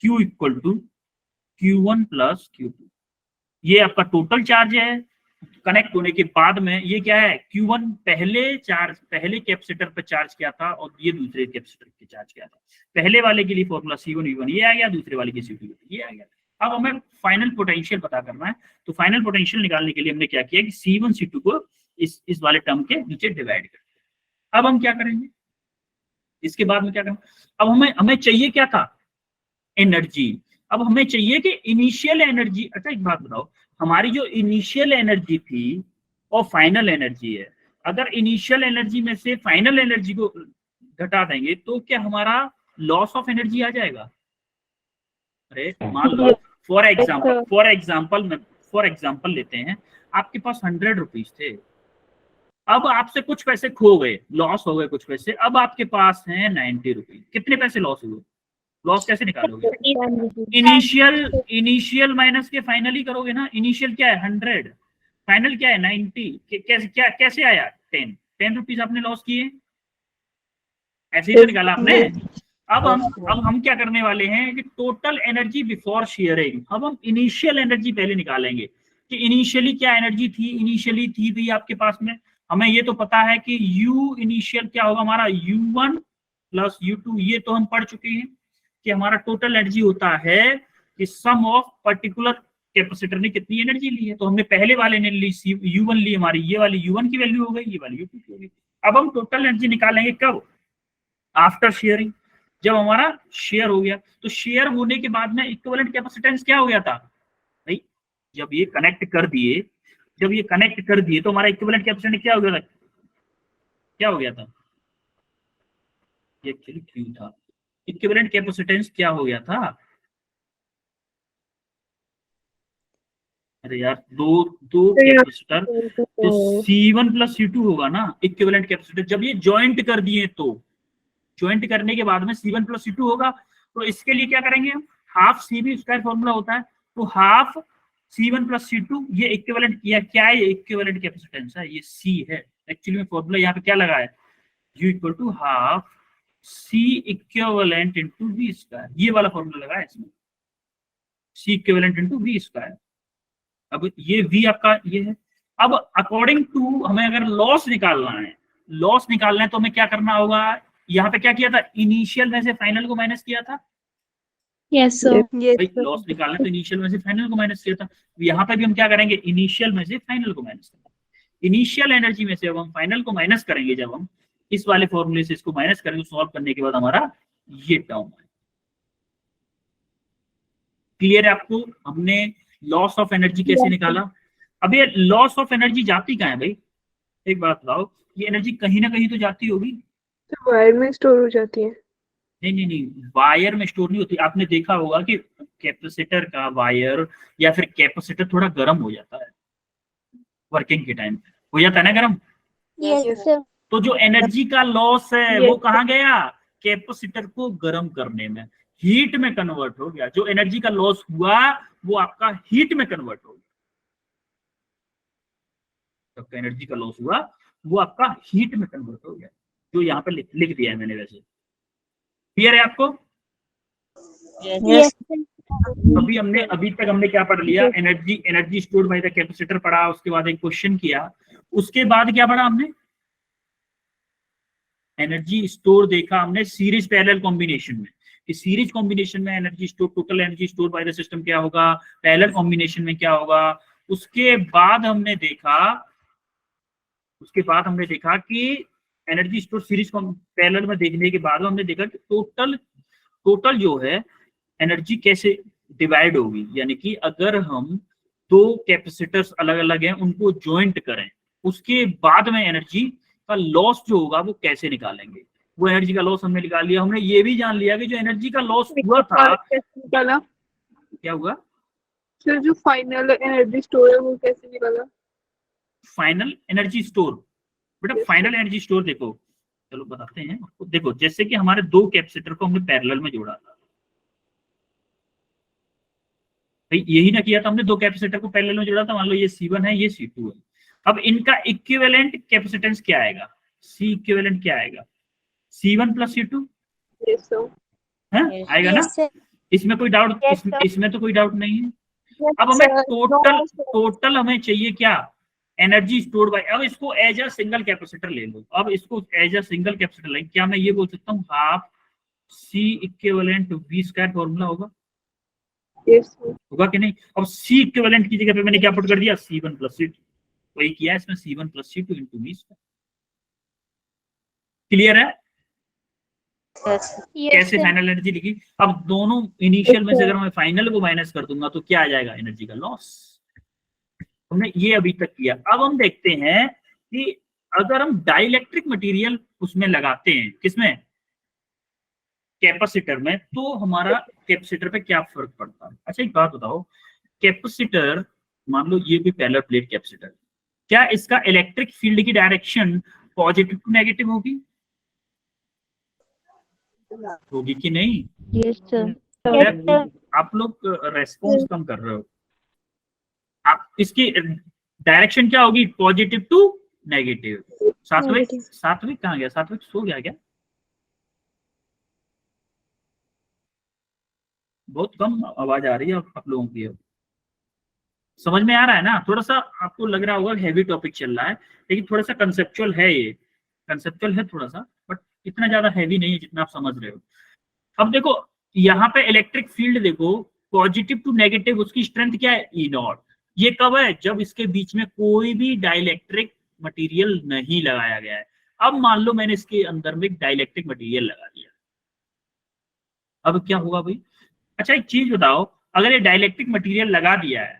Q equal to Q1 plus Q2। ये आपका टोटल चार्ज है कनेक्ट होने के बाद में। ये क्या है? Q1 पहले कैपेसिटर पे चार्ज किया था और ये दूसरे कैपेसिटर पे चार्ज किया था। पहले वाले के लिए फॉर्मूला C1 V1 ये आ गया, दूसरे वाले के C2 ये आ गया। अब हमें फाइनल पोटेंशियल पता करना है, तो फाइनल पोटेंशियल निकालने के लिए हमने क्या किया कि C1 C2 को इस वाले टर्म के नीचे डिवाइड कर दिया। अब हम क्या करेंगे इसके बाद में? क्या करेंगे अब? हमें चाहिए क्या था? एनर्जी। अब हमें चाहिए कि इनिशियल एनर्जी, अच्छा एक बात बताओ, हमारी जो इनिशियल एनर्जी थी और फाइनल एनर्जी है, अगर इनिशियल एनर्जी में से फाइनल एनर्जी को घटा देंगे तो क्या हमारा लॉस ऑफ एनर्जी आ जाएगा? अरे मान लो फॉर एग्जाम्पल लेते हैं, आपके पास 100 रुपीज थे, अब आपसे कुछ पैसे खो गए, लॉस हो गए कुछ पैसे, अब आपके पास हैं 90 रुपीज। कितने पैसे लॉस हुए? लॉस कैसे निकालोगे? इनिशियल माइनस के फाइनल ही करोगे ना। इनिशियल क्या है 100, फाइनल क्या है 90, कैसे आया 10 रुपीज आपने लॉस किए, ऐसे ही तो निकाला आपने। अब हम क्या करने वाले हैं कि टोटल एनर्जी बिफोर शेयरिंग, अब हम इनिशियल एनर्जी पहले निकालेंगे कि इनिशियली क्या एनर्जी थी। इनिशियली थी भी आपके पास में, हमें ये तो पता है कि U इनिशियल क्या होगा हमारा U1 प्लस U2, ये तो हम पढ़ चुके हैं कि हमारा टोटल एनर्जी होता है कि सम ऑफ पर्टिकुलर कैपेसिटर ने कितनी एनर्जी ली है। तो हमने पहले वाले ने ली U1 ली, हमारी ये वाली U1 की वैल्यू हो गई, ये वाली U2 की हो गई। अब हम टोटल एनर्जी निकालेंगे कब? आफ्टर शेयरिंग, जब हमारा शेयर हो गया। तो शेयर होने के बाद में इक्विवेलेंट कैपेसिटेंस क्या हो गया था भाई, जब ये कनेक्ट कर दिए तो हमारा इक्विवेलेंट कैपेसिटेंस क्या हो गया था, ये एक्चुअली क्यों था, इक्विवेलेंट कैपेसिटेंस क्या हो गया था, अरे यार दो कैपेसिटर, तो C1 प्लस C2 होगा ना इक्विवेलेंट कैपेसिटर। जब ये ज्वाइंट कर दिए तो ज्वाइंट करने के बाद में C1 प्लस C2 होगा। तो इसके लिए क्या करेंगे हम, हाफ CB स्क्वायर फॉर्मूला होता है, तो हाफ C1 प्लस C2, ये इक्विवेलेंट किया, क्या है ये इक्विवेलेंट कैपेसिटेंस है, ये C है। एक्चुअली में फॉर्मूला यहाँ पे क्या लगा है, U equal to half C equivalent into V square, ये वाला फॉर्मूला लगा है इसमें, C equivalent into V square. अब ये V आपका ये है। अब अकॉर्डिंग टू हमें अगर लॉस निकालना है तो हमें क्या करना होगा, यहाँ पे क्या किया था, इनिशियल में से फाइनल को माइनस किया था। Yes, sir. भाई लॉस निकालना है तो इनिशियल में से फाइनल को माइनस किया था। यहाँ पे भी हम क्या करेंगे, इनिशियल में से फाइनल को माइनस करेंगे। इनिशियल एनर्जी में से अब हम फाइनल को माइनस करेंगे, जब हम इस वाले फॉर्मूले से इसको माइनस करेंगे, सॉल्व करने के बाद हमारा ये टर्म है। क्लियर है आपको? हमने लॉस ऑफ एनर्जी कैसे निकाला। अब ये लॉस ऑफ एनर्जी जाती कहाँ है भाई, एक बात बताओ, ये एनर्जी कहीं ना कहीं तो जाती होगी, तो वायर में स्टोर हो जाती है। नहीं, वायर में स्टोर नहीं होती। आपने देखा होगा कि कैपेसिटर का वायर या फिर कैपेसिटर थोड़ा गर्म हो जाता है, वर्किंग के टाइम हो जाता है ना गर्म। Yes, sir. तो जो एनर्जी का लॉस है Yes. वो कहाँ गया, कैपेसिटर को गर्म करने में, हीट में कन्वर्ट हो गया। जो एनर्जी का लॉस हुआ वो आपका हीट में कन्वर्ट हो गया, जब एनर्जी का लॉस हुआ वो आपका हीट में कन्वर्ट हो गया, जो यहाँ पे लिख दिया है मैंने वैसे। क्लियर है आपको? Yes, sir. अभी तक हमने क्या पढ़ लिया, energy stored by the capacitor पढ़ा, उसके बाद एक क्वेश्चन किया, उसके बाद क्या पढ़ा हमने, एनर्जी स्टोर देखा हमने सीरीज पैरेलल कॉम्बिनेशन में, कि सीरीज कॉम्बिनेशन में energy store, total energy store by the system क्या होगा, पैरेलल कॉम्बिनेशन में क्या होगा। उसके बाद हमने देखा कि एनर्जी स्टोर सीरीज पैरेलल में देखने के बाद हमने देखा कि टोटल जो है एनर्जी कैसे डिवाइड होगी, यानी कि अगर हम दो कैपेसिटर्स अलग अलग हैं उनको ज्वाइंट करें, उसके बाद में एनर्जी का लॉस जो होगा वो कैसे निकालेंगे। वो एनर्जी का लॉस हमने निकाल लिया। हमने ये भी जान लिया कि जो एनर्जी का लॉस हुआ था, निकाला क्या हुआ, सर, जो फाइनल एनर्जी स्टोर है वो कैसे निकाला। फाइनल एनर्जी स्टोर, बेटा फाइनल एनर्जी स्टोर देखो, चलो बताते हैं। देखो जैसे कि हमारे दो कैपेसिटर को हमने पैरेलल में जोड़ा था, भाई यही ना किया था हमने, दो कैपेसिटर को पैरेलल में जोड़ा था, मान लो ये C1 है ये C2 है। अब इनका इक्विवेलेंट कैपेसिटेंस क्या आएगा, C इक्विवेलेंट क्या आएगा, C1 plus C2 yes sir. है, आएगा ना। Yes, sir. इसमें कोई डाउट, Yes, sir. इसमें तो कोई डाउट नहीं है। Yes, अब हमें sir. No, sir. टोटल हमें चाहिए क्या, एनर्जी स्टोर्ड बाय। अब इसको एज अ सिंगल कैपेसिटर ले लो, अब इसको एज अ सिंगल कैपेसिटर लेंगे, क्या मैं ये बोल सकता हूँ half C equivalent V square formula होगा, यस सर। होगा कि नहीं। अब C इक्विवेलेंट की जगह पे मैंने क्या पुट कर दिया, C1 प्लस C2, वही किया इसमें, C1 plus C2 into V square. Clear है Yes, कैसे sir. फाइनल एनर्जी लिखी। अब दोनों इनिशियल में से अगर मैं फाइनल को माइनस कर दूंगा तो क्या आ जाएगा, एनर्जी का लॉस। हमने ये अभी तक किया। अब हम देखते हैं कि अगर हम डाइलेक्ट्रिक मटेरियल उसमें लगाते हैं, किसमें, कैपेसिटर में, तो हमारा कैपेसिटर पे क्या फर्क पड़ता है। अच्छा एक बात बताओ, कैपेसिटर मान लो ये भी पैरेलल प्लेट कैपेसिटर, क्या इसका इलेक्ट्रिक फील्ड की डायरेक्शन पॉजिटिव टू नेगेटिव होगी, होगी कि नहीं? Yes, sir. यार, आप लोग रेस्पॉन्स कम कर रहे हो। आप इसकी डायरेक्शन क्या होगी? Positive to negative. सात्विक कहाँ गया? सात्विक सो गया क्या? बहुत कम आवाज आ रही है आप लोगों की। अब समझ में आ रहा है ना? थोड़ा सा आपको लग रहा होगा हैवी टॉपिक चल रहा है, लेकिन थोड़ा सा कंसेप्चुअल है, ये कंसेप्चुअल है थोड़ा सा, बट इतना ज्यादा हैवी नहीं है जितना आप समझ रहे हो। अब देखो यहाँ पे इलेक्ट्रिक फील्ड देखो, पॉजिटिव टू नेगेटिव, उसकी स्ट्रेंथ क्या है? ई नॉट। ये कब है? जब इसके बीच में कोई भी डाइलेक्ट्रिक मटेरियल नहीं लगाया गया है। अब मान लो मैंने इसके अंदर में डाइलेक्ट्रिक मटेरियल लगा दिया, अब क्या होगा भाई? अच्छा एक चीज बताओ, अगर ये डाइलेक्ट्रिक मटेरियल लगा दिया है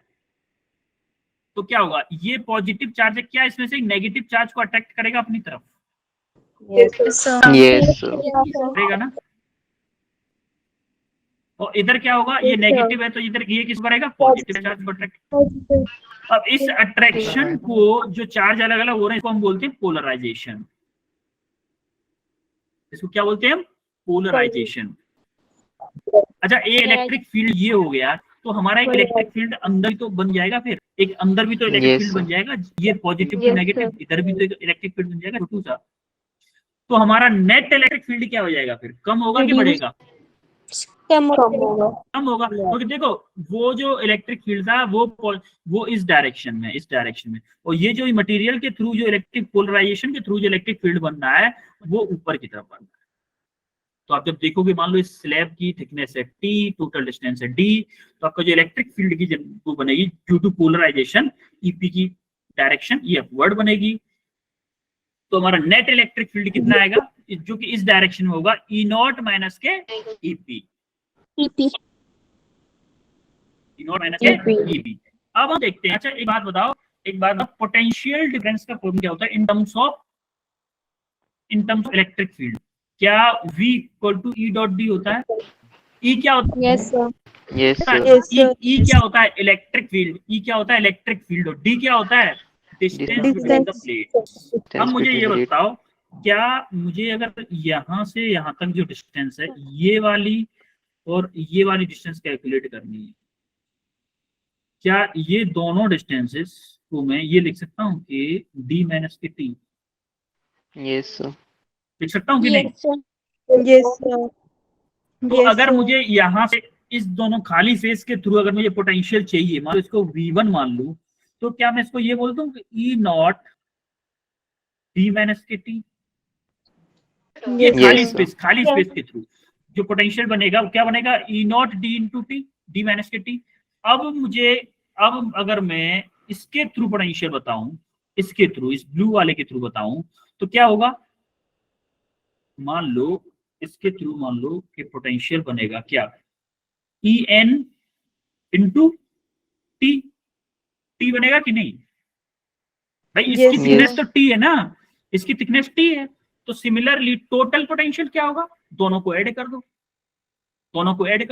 तो क्या होगा? ये पॉजिटिव चार्ज है, क्या इसमें से नेगेटिव चार्ज को अट्रैक्ट करेगा अपनी तरफ? Yes, sir. करेगा ना? और इधर क्या होगा? ये नेगेटिव है तो इधर ये किस करेगा? पॉजिटिव चार्ज को अट्रैक्ट। अब इस अट्रैक्शन को, जो चार्ज अलग अलग हो रहे हैं, इसको हम बोलते हैं पोलराइजेशन। इसको क्या बोलते हैं हम? पोलराइजेशन। अच्छा ये इलेक्ट्रिक फील्ड ये हो गया, तो हमारा एक इलेक्ट्रिक फील्ड अंदर भी तो बन जाएगा, फिर एक अंदर भी तो इलेक्ट्रिक फील्ड बन जाएगा। ये पॉजिटिव टू नेगेटिव, इधर भी तो इलेक्ट्रिक फील्ड बन जाएगा छोटू सा। तो हमारा नेट इलेक्ट्रिक फील्ड क्या हो जाएगा फिर? कम होगा कि बढ़ेगा? कम होगा। क्योंकि देखो वो जो इलेक्ट्रिक फील्ड था वो इस डायरेक्शन में, और ये जो मटेरियल के थ्रू जो इलेक्ट्रिक पोलराइजेशन के थ्रू जो इलेक्ट्रिक फील्ड बन रहा है वो ऊपर की तरफ बन रहा है। तो आप जब देखोगे, मान लो इस स्लैब की थिकनेस है t, टोटल डिस्टेंस है d, तो आपका जो इलेक्ट्रिक फील्ड की वो बनेगी ड्यू टू पोलराइजेशन, ep की डायरेक्शन ये अपवर्ड बनेगी। तो हमारा नेट इलेक्ट्रिक फील्ड कितना आएगा? जो कि इस डायरेक्शन में होगा, ई नॉट माइनस के ep। ई नॉट माइनस के ep। अब हम देखते हैं। अच्छा एक बात बताओ, पोटेंशियल डिफरेंस का फॉर्मूला क्या होता है in terms of electric field? क्या V equal to E dot D होता है? E क्या होता है? Yes, sir. E क्या होता है? Electric field. E क्या होता है? Electric field. और D क्या होता है? Distance between the plates. अब मुझे ये बताओ, क्या मुझे अगर यहाँ से यहाँ तक जो डिस्टेंस है, ये वाली और ये वाली डिस्टेंस कैलकुलेट करनी है, क्या ये दोनों डिस्टेंसेस को मैं ये लिख सकता हूँ कि D माइनस के T? Yes, sir. लिख सकता हूँ कि नहीं? तो अगर मुझे यहाँ से इस दोनों खाली फेस के थ्रू अगर मुझे पोटेंशियल चाहिए, मान लो इसको V1 मान लूं, तो क्या मैं इसको ये बोल दूं कि E नॉट D माइनस के T? ये खाली स्पेस के थ्रू जो पोटेंशियल बनेगा वो क्या बनेगा? E not D into T, D minus के T। अब अगर मैं इसके थ्रू पोटेंशियल बताऊं, इसके थ्रू, इस ब्लू वाले के थ्रू बताऊं, तो क्या होगा? मान लो इसके थ्रू मान लो कि पोटेंशियल बनेगा क्या? En into T. टी बनेगा कि नहीं भाई? इसकी थिकनेस तो टी है ना, इसकी थिकनेस टी है। तो सिमिलरली टोटल पोटेंशियल क्या होगा? दोनों को ऐड कर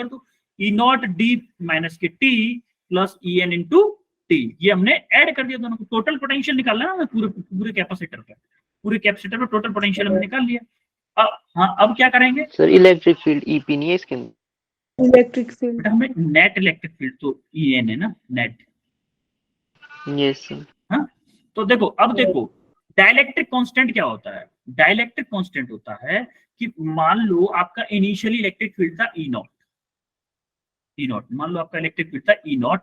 दो, E naught D minus K T plus E N into T. ये हमने ऐड कर दिया दोनों को। टोटल पोटेंशियल निकालना है पूरे कैपेसिटर पे टोटल पोटेंशियल हमने निकाल लिया। अब क्या करेंगे सर? इलेक्ट्रिक फील्ड EP नहीं है इसके अंदर? इलेक्ट्रिक फील्ड हमें नेट इलेक्ट्रिक फील्ड तो EN है ना, नेट। Yes, sir. हाँ, तो देखो अब देखो डाइलेक्ट्रिक कांस्टेंट क्या होता है? डाइलेक्ट्रिक कांस्टेंट होता है कि मान लो आपका इनिशियली इलेक्ट्रिक फील्ड था E नॉट, मान लो आपका इलेक्ट्रिक फील्ड था E नॉट,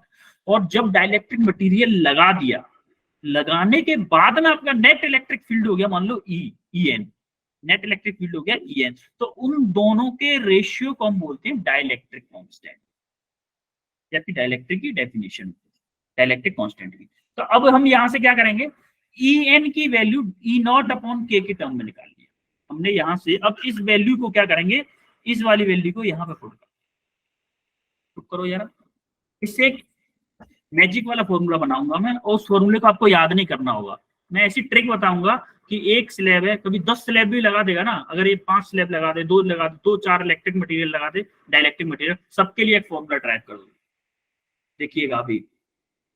और जब डाइलेक्ट्रिक मटेरियल लगा दिया, लगाने के बाद में आपका नेट इलेक्ट्रिक फील्ड हो गया मान लो EN, नेट इलेक्ट्रिक फील्ड हो गया EN। तो उन दोनों के रेशियो को हम बोलते हैं डाइलेक्ट्रिक कांस्टेंट, या फिर डाइलेक्ट्रिक की डेफिनेशन डाइलेक्ट्रिक कांस्टेंट की। तो अब हम यहां से क्या करेंगे? EN की value E not upon K के टर्म में निकाल लिया हमने यहां से। अब इस वैल्यू को क्या करेंगे? इस वाली वैल्यू को यहाँ पे पुट करो यार। इससे एक मैजिक वाला फॉर्मूला बनाऊंगा मैं, और उस फॉर्मूले को आपको याद नहीं करना होगा। मैं ऐसी ट्रिक बताऊंगा कि एक स्लैब है, कभी 10 स्लैब भी लगा देगा ना, अगर ये 5 स्लैब लगा दे, 2 लगा दे, 2-4 इलेक्ट्रिक मटेरियल लगा दे, डाइलेक्ट्रिक मटेरियल, सबके लिए एक फॉर्मूला ट्रैक कर दो। देखिएगा अभी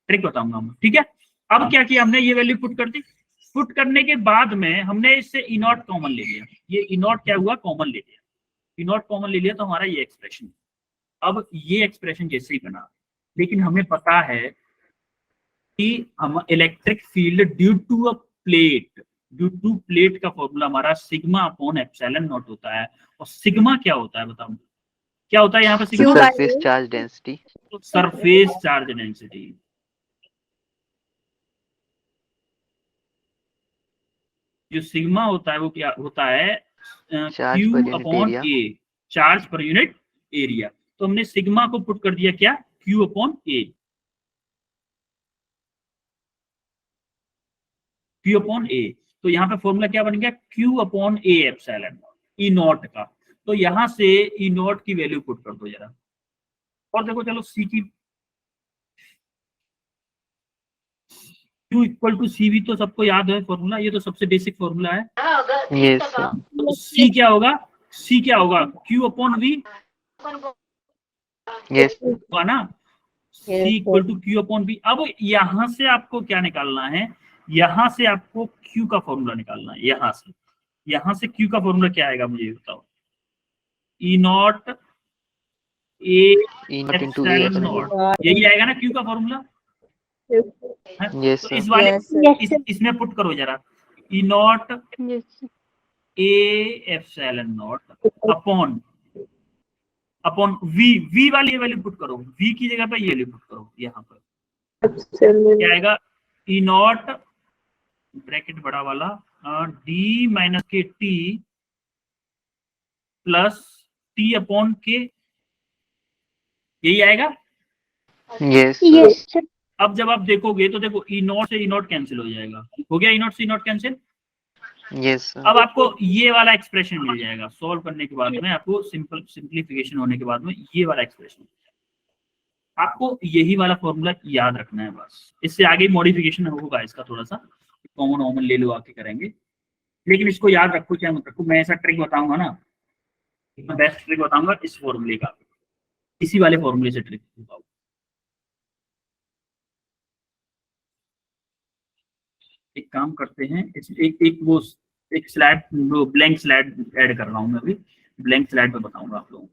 ट्रिक बताऊंगा हम, ठीक है? अब क्या किया हमने? ये वैल्यू पुट कर दी। पुट करने के बाद में हमने इससे E नॉट कॉमन ले लिया। ये E नॉट क्या हुआ? कॉमन ले लिया। ई नॉट कॉमन ले लिया तो हमारा ये एक्सप्रेशन। अब ये एक्सप्रेशन जैसे ही बना, लेकिन हमें पता है कि हम electric field due to a plate का फॉर्मूला हमारा सिग्मा अपॉन एप्सिलॉन नॉट होता है। और सिग्मा क्या होता है बताओ, क्या होता है यहाँ पे sigma? Surface charge density. Surface charge density. जो सिग्मा होता है वो क्या होता है? Charge Q per unit upon area. A, charge per unit area. तो हमने सिग्मा को पुट कर दिया क्या? Q upon A, Q upon A. तो यहाँ पे फॉर्मूला क्या बन गया? Q upon A epsilon E naught का। तो यहाँ से ई नॉट की वैल्यू पुट कर दो जरा। और देखो चलो सी की Q इक्वल टू सी भी तो सबको याद है फॉर्मूला, ये तो सबसे बेसिक फॉर्मूला है। Yes sir. तो सी क्या होगा? सी क्या होगा? Q अपॉन वी यस होगा ना, C equal to Q upon V. अब यहां से आपको क्या निकालना है? यहां से आपको क्यू का फॉर्मूला निकालना है। यहां से क्यू का फॉर्मूला क्या आएगा मुझे बताओ? E naught A E naught into A epsilon naught, यही आएगा ना क्यू का फॉर्मूला? यस तो सर। इस वाले Yes, इसमें पुट करो जरा, E naught yes, A epsilon naught upon V वाली ये वैल्यू पुट करो, वी की जगह पे ये वैल्यू पुट करो। यहाँ पर क्या आएगा? ई नॉट ब्रैकेट बड़ा वाला D minus K T plus T upon के, यही आएगा। Yes yes, sir. अब जब आप देखोगे तो देखो ई नॉट से ई नॉट कैंसिल हो जाएगा, हो गया ई नॉट से E not cancel. Yes sir. अब आपको ये वाला एक्सप्रेशन मिल जाएगा सॉल्व करने के बाद में, आपको सिंप्लीफिकेशन होने के बाद में ये वाला एक्सप्रेशन। आपको यही वाला फॉर्मूला याद रखना है बस, इससे आगे मॉडिफिकेशन होगा इसका थोड़ा सा, कॉमन ले लो आके करेंगे। लेकिन इसको याद रखो, क्या मत रखो, मैं ऐसा ट्रिक बताऊंगा ना, मैं बेस्ट ट्रिक बताऊंगा इस फॉर्मूले का, इसी वाले फॉर्मूले से ट्रिक बताऊंगा। एक काम करते हैं, एक स्लाइड, ब्लैंक स्लाइड ऐड कर रहा हूं मैं अभी, ब्लैंक स्लाइड पे बताऊंगा आप लोगों को।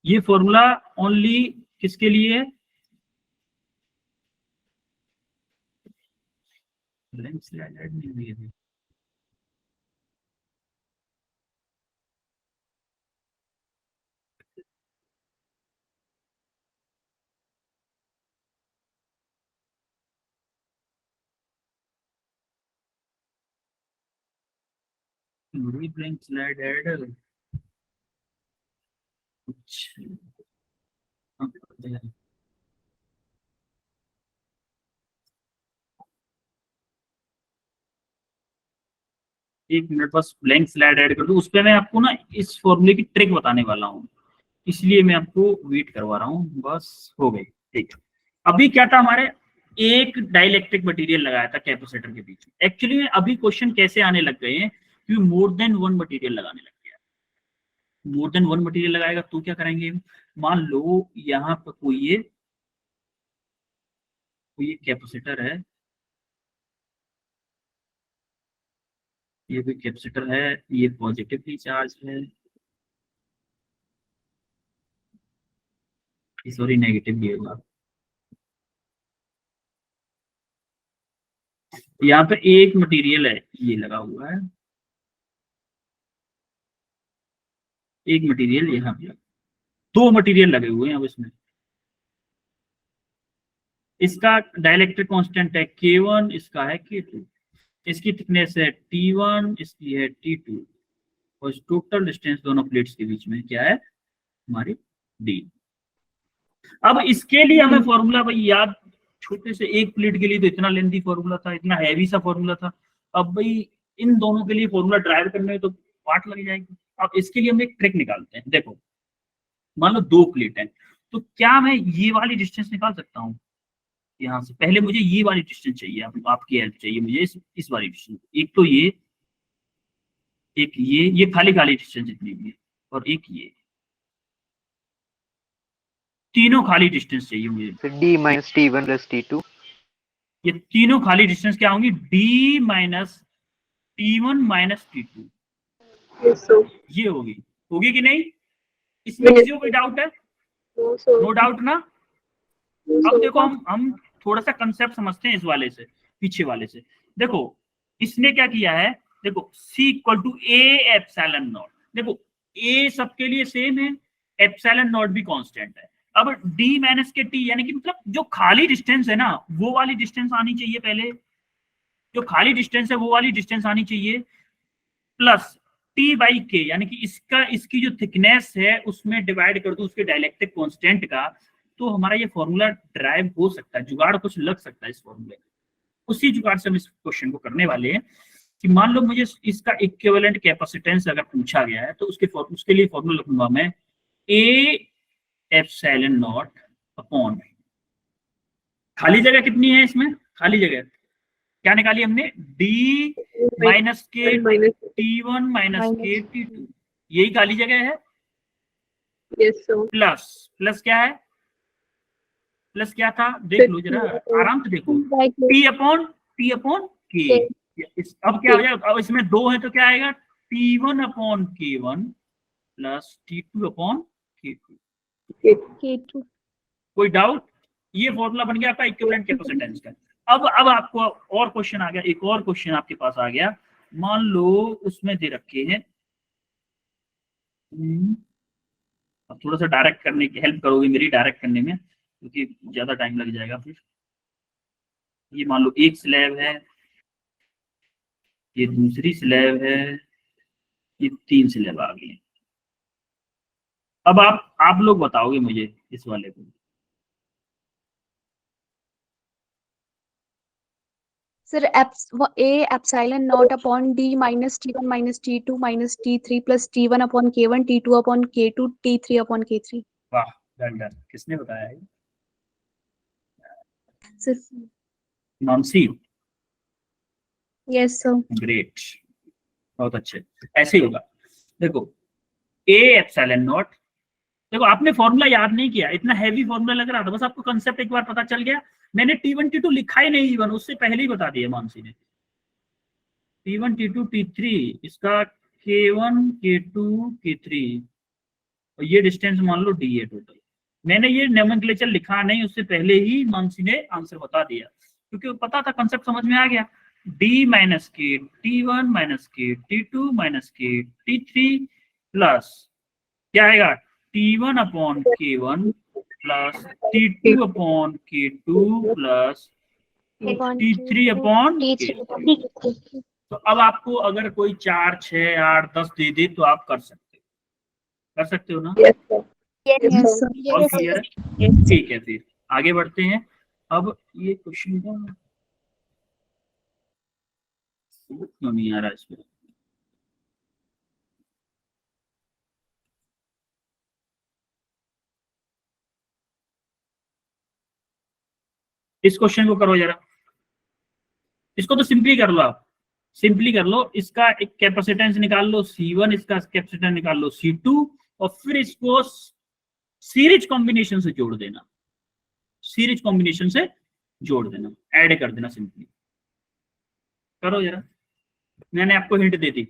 ये फॉर्मूला ओनली किसके लिए है? ब्लैंक स्लाइड ऐड नहीं हुई है। ब्लैंक स्लाइड ऐड एक मिनट बस ब्लैंक स्लाइड ऐड कर दूं, उस पर मैं आपको ना इस फॉर्मूले की ट्रिक बताने वाला हूँ, इसलिए मैं आपको वेट करवा रहा हूँ। बस हो गई, ठीक है। अभी क्या था हमारे, एक डाइलेक्ट्रिक मटेरियल लगाया था कैपेसिटर के बीच में। एक्चुअली में अभी क्वेश्चन कैसे आने लग गए हैं, क्योंकि मोर देन वन मटेरियल लगाने लग गया। मोर देन वन मटेरियल लगाएगा तो क्या करेंगे, मान लो यहाँ पर कोई कैपेसिटर है, ये कोई कैपेसिटर है, ये पॉजिटिवली चार्ज है, सॉरी नेगेटिवली होगा। यहाँ पे एक मटेरियल है, ये लगा हुआ है, एक मटेरियल यहाँ पे, दो मटेरियल लगे हुए हैं अब इसमें। इसका डाइलेक्ट्रिक कांस्टेंट है K1, इसका है K2, इसकी थिकनेस है T1, इसकी है T2, और टोटल डिस्टेंस दोनों प्लेट्स के बीच में क्या है हमारी D। अब इसके लिए हमें फॉर्मूला भाई याद, छोटे से एक प्लेट के लिए तो इतना लेंथी फॉर्मूला था, इतना हैवी सा फॉर्मूला था। अब भाई इन दोनों के लिए फॉर्मूला ड्राइव करने में तो वाट लग जाएगी। अब इसके लिए हम एक ट्रिक निकालते हैं। देखो मान लो दो प्लेट है, तो क्या मैं ये वाली डिस्टेंस निकाल सकता हूँ? यहाँ से पहले मुझे ये वाली डिस्टेंस चाहिए, आपकी हेल्प चाहिए मुझे इस वाली डिस्टेंस। एक तो ये, एक ये खाली खाली डिस्टेंस जितनी भी है, और एक ये। तीनों खाली डिस्टेंस चाहिए मुझे। So D minus T1 plus T2. ये तीनों खाली डिस्टेंस क्या होंगी? D minus T1 minus T2, Yes, sir. ये होगी। होगी कि नहीं? इसमें किसी को कोई डाउट है? No, sir. नो डाउट ना? No, अब sir. देखो हम थोड़ा सा कंसेप्ट समझते हैं इस वाले से, पीछे वाले से। देखो इसने क्या किया है, देखो C equal to A epsilon naught. देखो ए सबके लिए सेम है, एप्सिलॉन नॉट भी कांस्टेंट है। अब D माइनस के T, यानी कि मतलब जो खाली डिस्टेंस है ना, वो वाली डिस्टेंस आनी चाहिए पहले। जो खाली डिस्टेंस है वो वाली डिस्टेंस आनी चाहिए, प्लस T बाई के, यानी कि इसकी जो थिकनेस है उसमें डिवाइड कर दो उसके डायलेक्ट्रिक कांस्टेंट का, तो हमारा ये फॉर्मूला ड्राइव हो सकता है, जुगाड़ कुछ लग सकता है इस फॉर्मूले में। उसी जुगाड़ से हम इस क्वेश्चन को करने वाले हैं कि मान लो मुझे इसका इक्विवेलेंट कैपेसिटेंस अगर पूछा गया है, तो उसके लिए फॉर्मूला लिखूंगा मैं ए एप्सिलॉन नॉट अपॉन, खाली जगह कितनी है इसमें? खाली जगह क्या निकाली हमने? डी माइनस के Minus. T1 माइनस के T2, यही खाली जगह है। Yes, sir. प्लस क्या है? प्लस क्या था? देख लो जरा, आराम से देखो। T अपॉन के। अब क्या हो जाएगा? अब इसमें दो है तो क्या आएगा? T1 upon K1 plus T2 upon K2। K2. कोई डाउट? ये फॉर्मूला बन गया आपका इक्विवेलेंट कैपेसिटेंस का। अब आपको और क्वेश्चन आ गया, एक और क्वेश्चन आपके पास आ गया। मान लो उसमें दे रखे हैं, अब थोड़ा सा डायरेक्ट करने की हेल्प करोगे मेरी, डायरेक्ट करने में, क्योंकि ज्यादा टाइम लग जाएगा फिर। ये मान लो एक स्लैब है, ये दूसरी स्लैब है, ये तीन स्लैब आ गई है। अब आप लोग बताओगे मुझे इस वाले को। Sir, A epsilon naught upon D minus T1 minus T2 minus T3 plus T1 upon K1, T2 upon K2, T3 upon K3. वाह, डन। किसने बताया है? Sir, नॉन्सी। yes, sir. ग्रेट, बहुत अच्छे। ऐसे ही होगा। देखो ए एप्सिलॉन नॉट, देखो आपने फॉर्मूला याद नहीं किया, इतना हैवी फॉर्मूला लग रहा था, बस आपको कंसेप्ट एक बार पता चल गया। मैंने T1 T2 लिखा ही नहीं, इवन उससे पहले ही बता दिया मानसी ने। T1 T2 T3, इसका K1 K2 K3, और ये डिस्टेंस मान लो D है टोटल। मैंने ये नोमेनक्लेचर लिखा नहीं, उससे पहले ही मानसी ने आंसर बता दिया, क्योंकि पता था, कंसेप्ट समझ में आ गया। D माइनस के T1 माइनस के T2 माइनस के T3 प्लस क्या आएगा? T1 upon K1 plus T2 upon K2 plus T3 upon K3। तो अब आपको अगर कोई 4, 6, 8, 10 दे दे तो आप कर सकते हो ना? Yes, sir. Yes, Yes, sir. All clear है? ठीक है, फिर आगे बढ़ते हैं। अब ये क्वेश्चन का क्यों नहीं आ रहा इसमें? इस क्वेश्चन को करो जरा, इसको तो सिंपली कर लो आप, सिंपली कर लो। इसका एक कैपेसिटेंस निकाल लो C1, इसका कैपेसिटेंस निकाल लो C2, और फिर इसको सीरीज कॉम्बिनेशन से जोड़ देना, सीरीज कॉम्बिनेशन से जोड़ देना, ऐड कर देना सिंपली। करो जरा, मैंने आपको हिंट दे दी,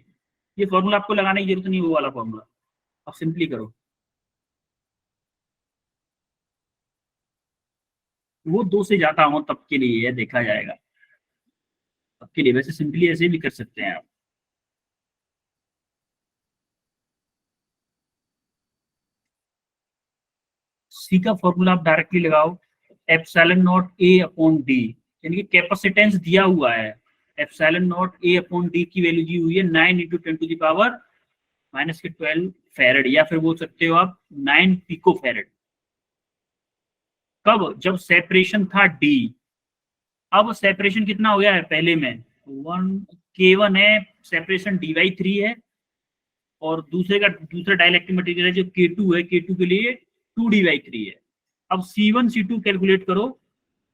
ये फॉर्मूला आपको लगाने की जरूरत नहीं, वो वाला फॉर्मूला, आप सिंपली करो। वो 2 से ज्यादा हो तब के लिए है, देखा जाएगा तब के लिए। वैसे सिंपली ऐसे भी कर सकते हैं आप। सी का फॉर्मूला आप डायरेक्टली लगाओ, epsilon naught A upon D, यानी कि कैपेसिटेंस दिया हुआ है, epsilon naught A upon D की वैल्यू दी हुई है 9 × 10⁻⁻12 फैरेड, या फिर बोल सकते हो आप 9 पिको फैरेड। कब? जब सेपरेशन था डी। अब सेपरेशन कितना हो गया है? पहले में 1 K1 है, सेपरेशन D/3 है, और दूसरा डाइलेक्ट्रिक मटेरियल है जो K2 है, K2 के लिए 2D/3 है। अब C1 C2 कैलकुलेट करो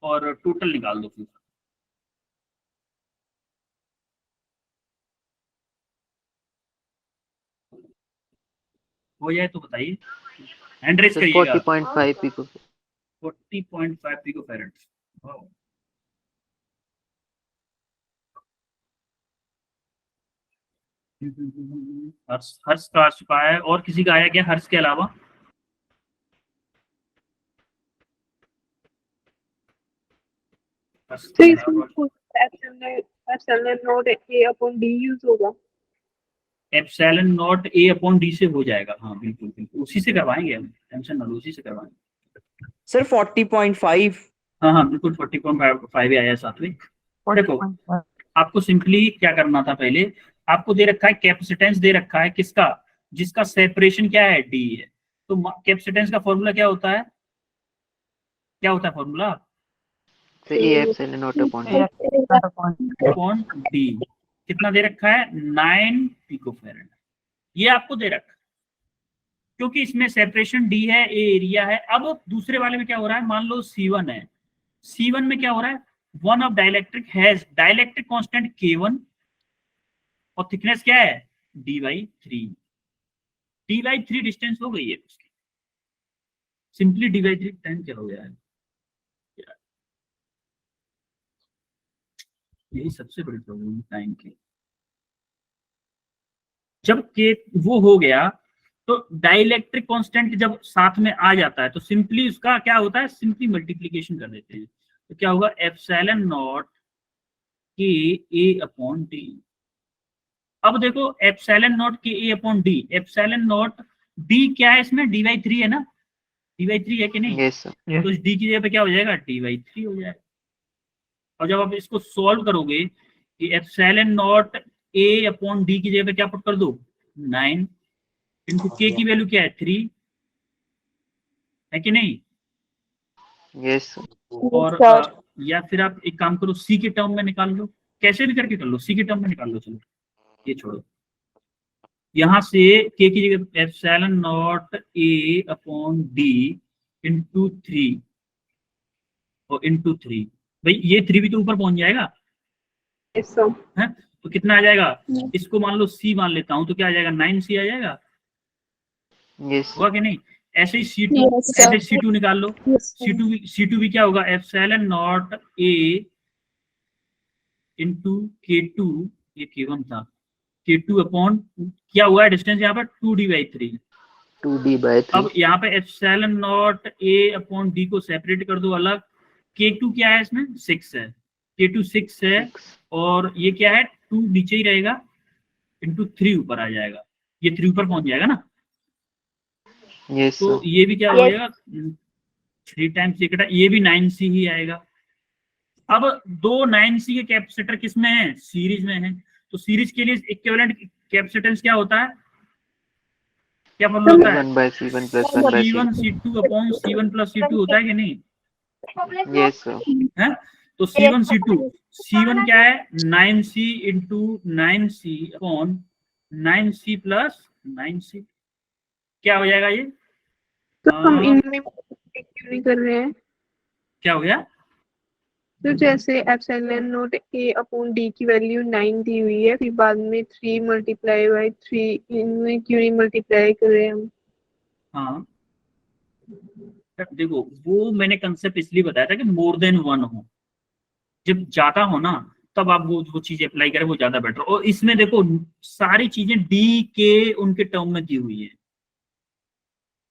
और टोटल निकाल दो फिर। हो जाए तो बताइए, एंड्रेस सर करिएगा 40.5 पिको 40.5 पिको फैरेड। हर्ष हर्ष का आ चुका है, और किसी का आया क्या हर्ष के अलावा? हर्ष तो के इसमें अलावा epsilon naught A upon D use होगा। Epsilon naught A upon D से हो जाएगा। हाँ बिल्कुल बिल्कुल, उसी से करवाएंगे हम, टेंशन ना लो, उसी से करवाएंगे। सर 40.5। हाँ हाँ बिल्कुल, 40.5 ही आया साथ में। देखो आपको सिंपली क्या करना था, पहले आपको दे रखा है कैपेसिटेंस, दे रखा है किसका, जिसका सेपरेशन क्या है, डी है। तो कैपेसिटेंस का फॉर्मूला क्या होता है, क्या होता है फॉर्मूला? से ए epsilon naught upon D upon D. कितना दे रखा है, 9 पिकोफैरेड। ये आपको दे रखा है क्योंकि इसमें सेपरेशन डी है, ए एरिया है। अब दूसरे वाले में क्या हो रहा है, मान लो C1 है, C1 में क्या हो रहा है, one of dielectric has dielectric constant K1 और थिकनेस क्या है, D/3। D/3 डिस्टेंस हो गई है उसकी, सिंपली D/3 टाइम क्या हो गया है, यही सबसे बड़ी प्रॉब्लम है टाइम की। जब के वो हो गया तो डाइलेक्ट्रिक कांस्टेंट जब साथ में आ जाता है तो सिंपली उसका क्या होता है, सिंपली मल्टीप्लीकेशन कर देते हैं। तो क्या होगा, एप्सिलॉन नॉट के ए अपॉन डी। अब देखो एप्सिलॉन नॉट के A upon D, epsilon naught D क्या है इसमें, D/3 है ना, D/3 है कि नहीं? यस सर तो इस डी की जगह पे क्या हो जाएगा, D/3 हो जाएगा। और जब आप इसको सॉल्व करोगे कि epsilon naught A upon D की जगह पे क्या पुट कर दो, 9 इंटू के की वैल्यू क्या है, 3 है कि नहीं? यस सर और या फिर आप एक काम करो, सी के टर्म में निकाल लो, कैसे भी करके कर लो, सी के टर्म में निकाल लो। चलो ये छोड़ो, यहां से के की जगह epsilon naught A upon D into 3 और इंटू 3, भाई ये 3 भी तो ऊपर पहुंच जाएगा है, तो कितना आ जाएगा, इसको मान लो सी मान लेता हूं, तो क्या आ जाएगा, 9C आ जाएगा, यस होगा कि नहीं? ऐसे ही C2, Yes, sir. ऐसे C2 निकाल लो, Yes, sir. C2 भी क्या होगा, एप्सिलॉन नॉट ए इंटू K2, ये K1 था, K2 अपॉन क्या हुआ है डिस्टेंस यहाँ पर, 2D/3। 2D/3 अब यहाँ पे epsilon naught A upon D को सेपरेट कर दो अलग। K2 क्या है इसमें, 6 है, K2 6 है, और ये क्या है, 2 नीचे ही रहेगा इंटू 3 ऊपर आ जाएगा, ये 3 ऊपर पहुंच जाएगा ना। यस तो सर ये भी क्या हो जाएगा, 3 टाइम्स ये भी 9C ही आएगा। अब दो 9C के कैपेसिटर किस में है, सीरीज में है। तो सीरीज के लिए इक्विवेलेंट कैपेसिटेंस क्या होता है, क्या फॉर्मूला होता है, 1/C1 + 1/C2 C1C2 upon C1 + C2 होता है कि नहीं यस सर है? तो C1 क्या है, 9C into 9C upon 9C + 9C, क्या हो जाएगा ये, तो हम इनमें क्यों नहीं कर रहे हैं? क्या हो गया, तो जैसे epsilon naught A upon D की वैल्यू 9 दी हुई है, फिर बाद में 3 × 3 इनमें क्यों नहीं मल्टीप्लाई कर रहे हैं हम? हाँ देखो वो मैंने कंसेप्ट इसलिए बताया था कि मोर देन वन हो, जब ज्यादा हो ना तब आप वो चीज अप्लाई करें, वो ज्यादा बेटर। और इसमें देखो सारी चीजें डी के उनके टर्म में दी हुई है,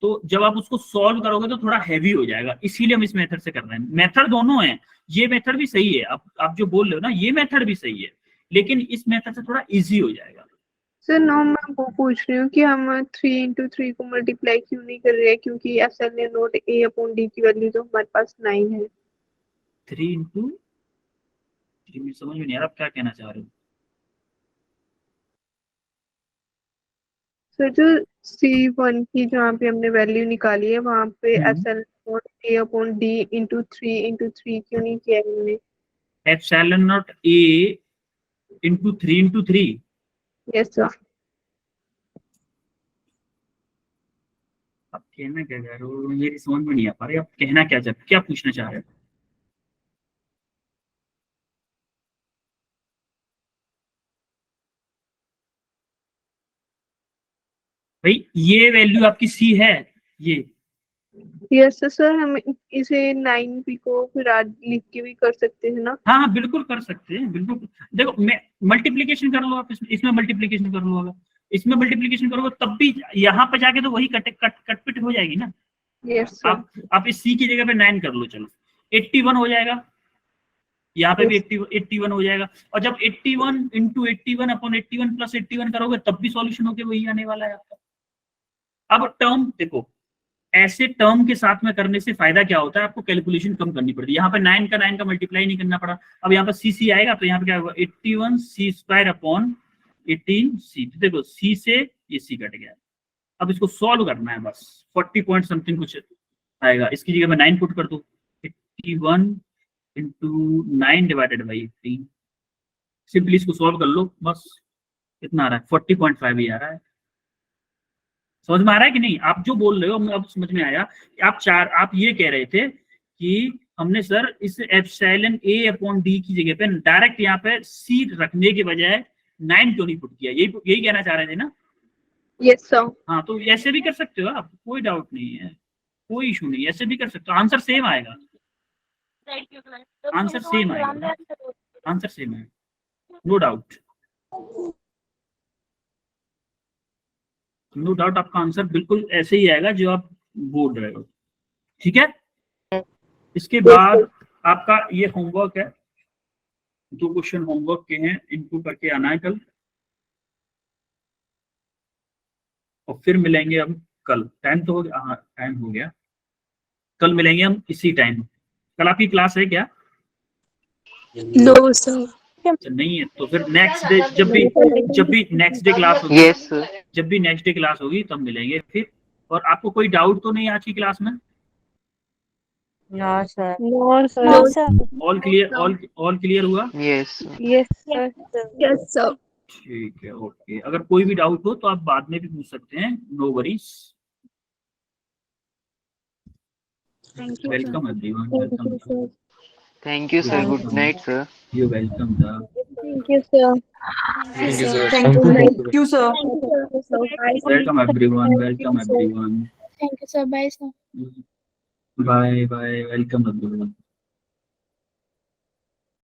तो जब आप उसको सॉल्व करोगे तो थोड़ा हैवी हो जाएगा, इसीलिए हम इस मेथड से कर रहे हैं। मेथड दोनों है, ये मेथड भी सही है, आप जो बोल रहे हो ना ये मेथड भी सही है, लेकिन इस मेथड से थोड़ा इजी हो जाएगा। सर नो, मैं वो पूछ रही हूँ कि हम 3 × 3 को मल्टीप्लाई क्यों नहीं कर रहे हैं, क्योंकि epsilon naught A upon D की वैल्यू तो हमारे पास 9 है। 3 इंटू 3 में समझ में नहीं आ रहा आप क्या कहना चाह रहे हो। सर जो C1 की जहाँ पे हमने वैल्यू निकाली है वहाँ पे epsilon naught A upon D into 3 × 3 क्यों नहीं किया है हमने? एप्सिलॉन नॉट ए इंटू 3 यस सर। आप कहना क्या चाह रहे हो, मेरी समझ में नहीं आ पा रही, आप कहना क्या पूछना चाह रहे हो। भाई ये वैल्यू आपकी सी है, ये यस सर, हम इसे 9p को फिर आज लिख के भी कर सकते हैं ना? हाँ हाँ बिल्कुल कर सकते हैं, बिल्कुल। देखो मैं मल्टीप्लीकेशन कर लो आप, इसमें मल्टीप्लीकेशन कर लो, अगर इसमें मल्टीप्लीकेशन करोगे तब भी यहाँ पे जाके तो वही कटपिट हो जाएगी ना। Yes sir. आप इस c की जगह पे 9 कर लो, चलो 81 हो जाएगा, यहाँ पे भी 81 हो जाएगा। और जब 81 इंटू 81 अपॉन 81 प्लस 81 करोगे तब भी सॉल्यूशन होके वही आने वाला है आपका। अब टर्म देखो, ऐसे टर्म के साथ में करने से फायदा क्या होता है, आपको कैलकुलेशन कम करनी पड़ती है। यहाँ पे 9 का मल्टीप्लाई नहीं करना पड़ा। अब यहाँ पे सी आएगा तो यहाँ पे क्या होगा, 81 c स्क्वायर अपॉन 18 c। देखो c से ये c कट गया। अब इसको सॉल्व करना है बस, 40 पॉइंट समथिंग कुछ आएगा। इसकी जगह में 9 पुट कर दो, 81 इंटू 9 डिवाइडेड बाई 18। सिंपली इसको सॉल्व कर लो, बस कितना आ रहा है, 40.5 ही आ रहा है। समझ में आ रहा है कि नहीं? आप जो बोल रहे हो अब समझ में आया। आप ये कह रहे थे कि हमने सर इस एप्सिलॉन a अपॉन d की जगह पे डायरेक्ट यहाँ पे c रखने के बजाय 9 क्यों नहीं पुट किया, यही कहना चाह रहे थे ना? Yes sir. हाँ तो ऐसे भी कर सकते हो आप, कोई डाउट नहीं है, कोई इशू नहीं, ऐसे भी कर सकते हो। आंसर सेम आएगा, आंसर सेम आएगा, आंसर सेम है, नो डाउट, नो डाउट। आपका आंसर बिल्कुल ऐसे ही आएगा जो आप बोल रहे हो, ठीक है। इसके बाद आपका ये होमवर्क है, 2 क्वेश्चन होमवर्क के हैं, इनको करके आना है कल, और फिर मिलेंगे हम कल। टाइम तो हो गया, हाँ टाइम हो गया, कल मिलेंगे हम इसी टाइम। कल आपकी क्लास है क्या? No sir. नहीं है तो फिर नेक्स्ट डे, जब भी नेक्स्ट डे क्लास होगी, यस सर। जब भी नेक्स्ट डे क्लास होगी तब मिलेंगे फिर। और आपको कोई डाउट तो नहीं आज की क्लास में? No sir. No sir. All clear, all clear हुआ? Yes yes sir. Yes sir. ठीक है, ओके। अगर कोई भी डाउट हो तो आप बाद में भी पूछ सकते हैं, no worries. Welcome everyone, welcome. Thank you sir, good night sir. You welcome sir. Thank you, sir. Thank you, sir. Thank you, sir. Welcome everyone, welcome everyone. Thank you, sir. Bye, sir. Bye bye, welcome everyone.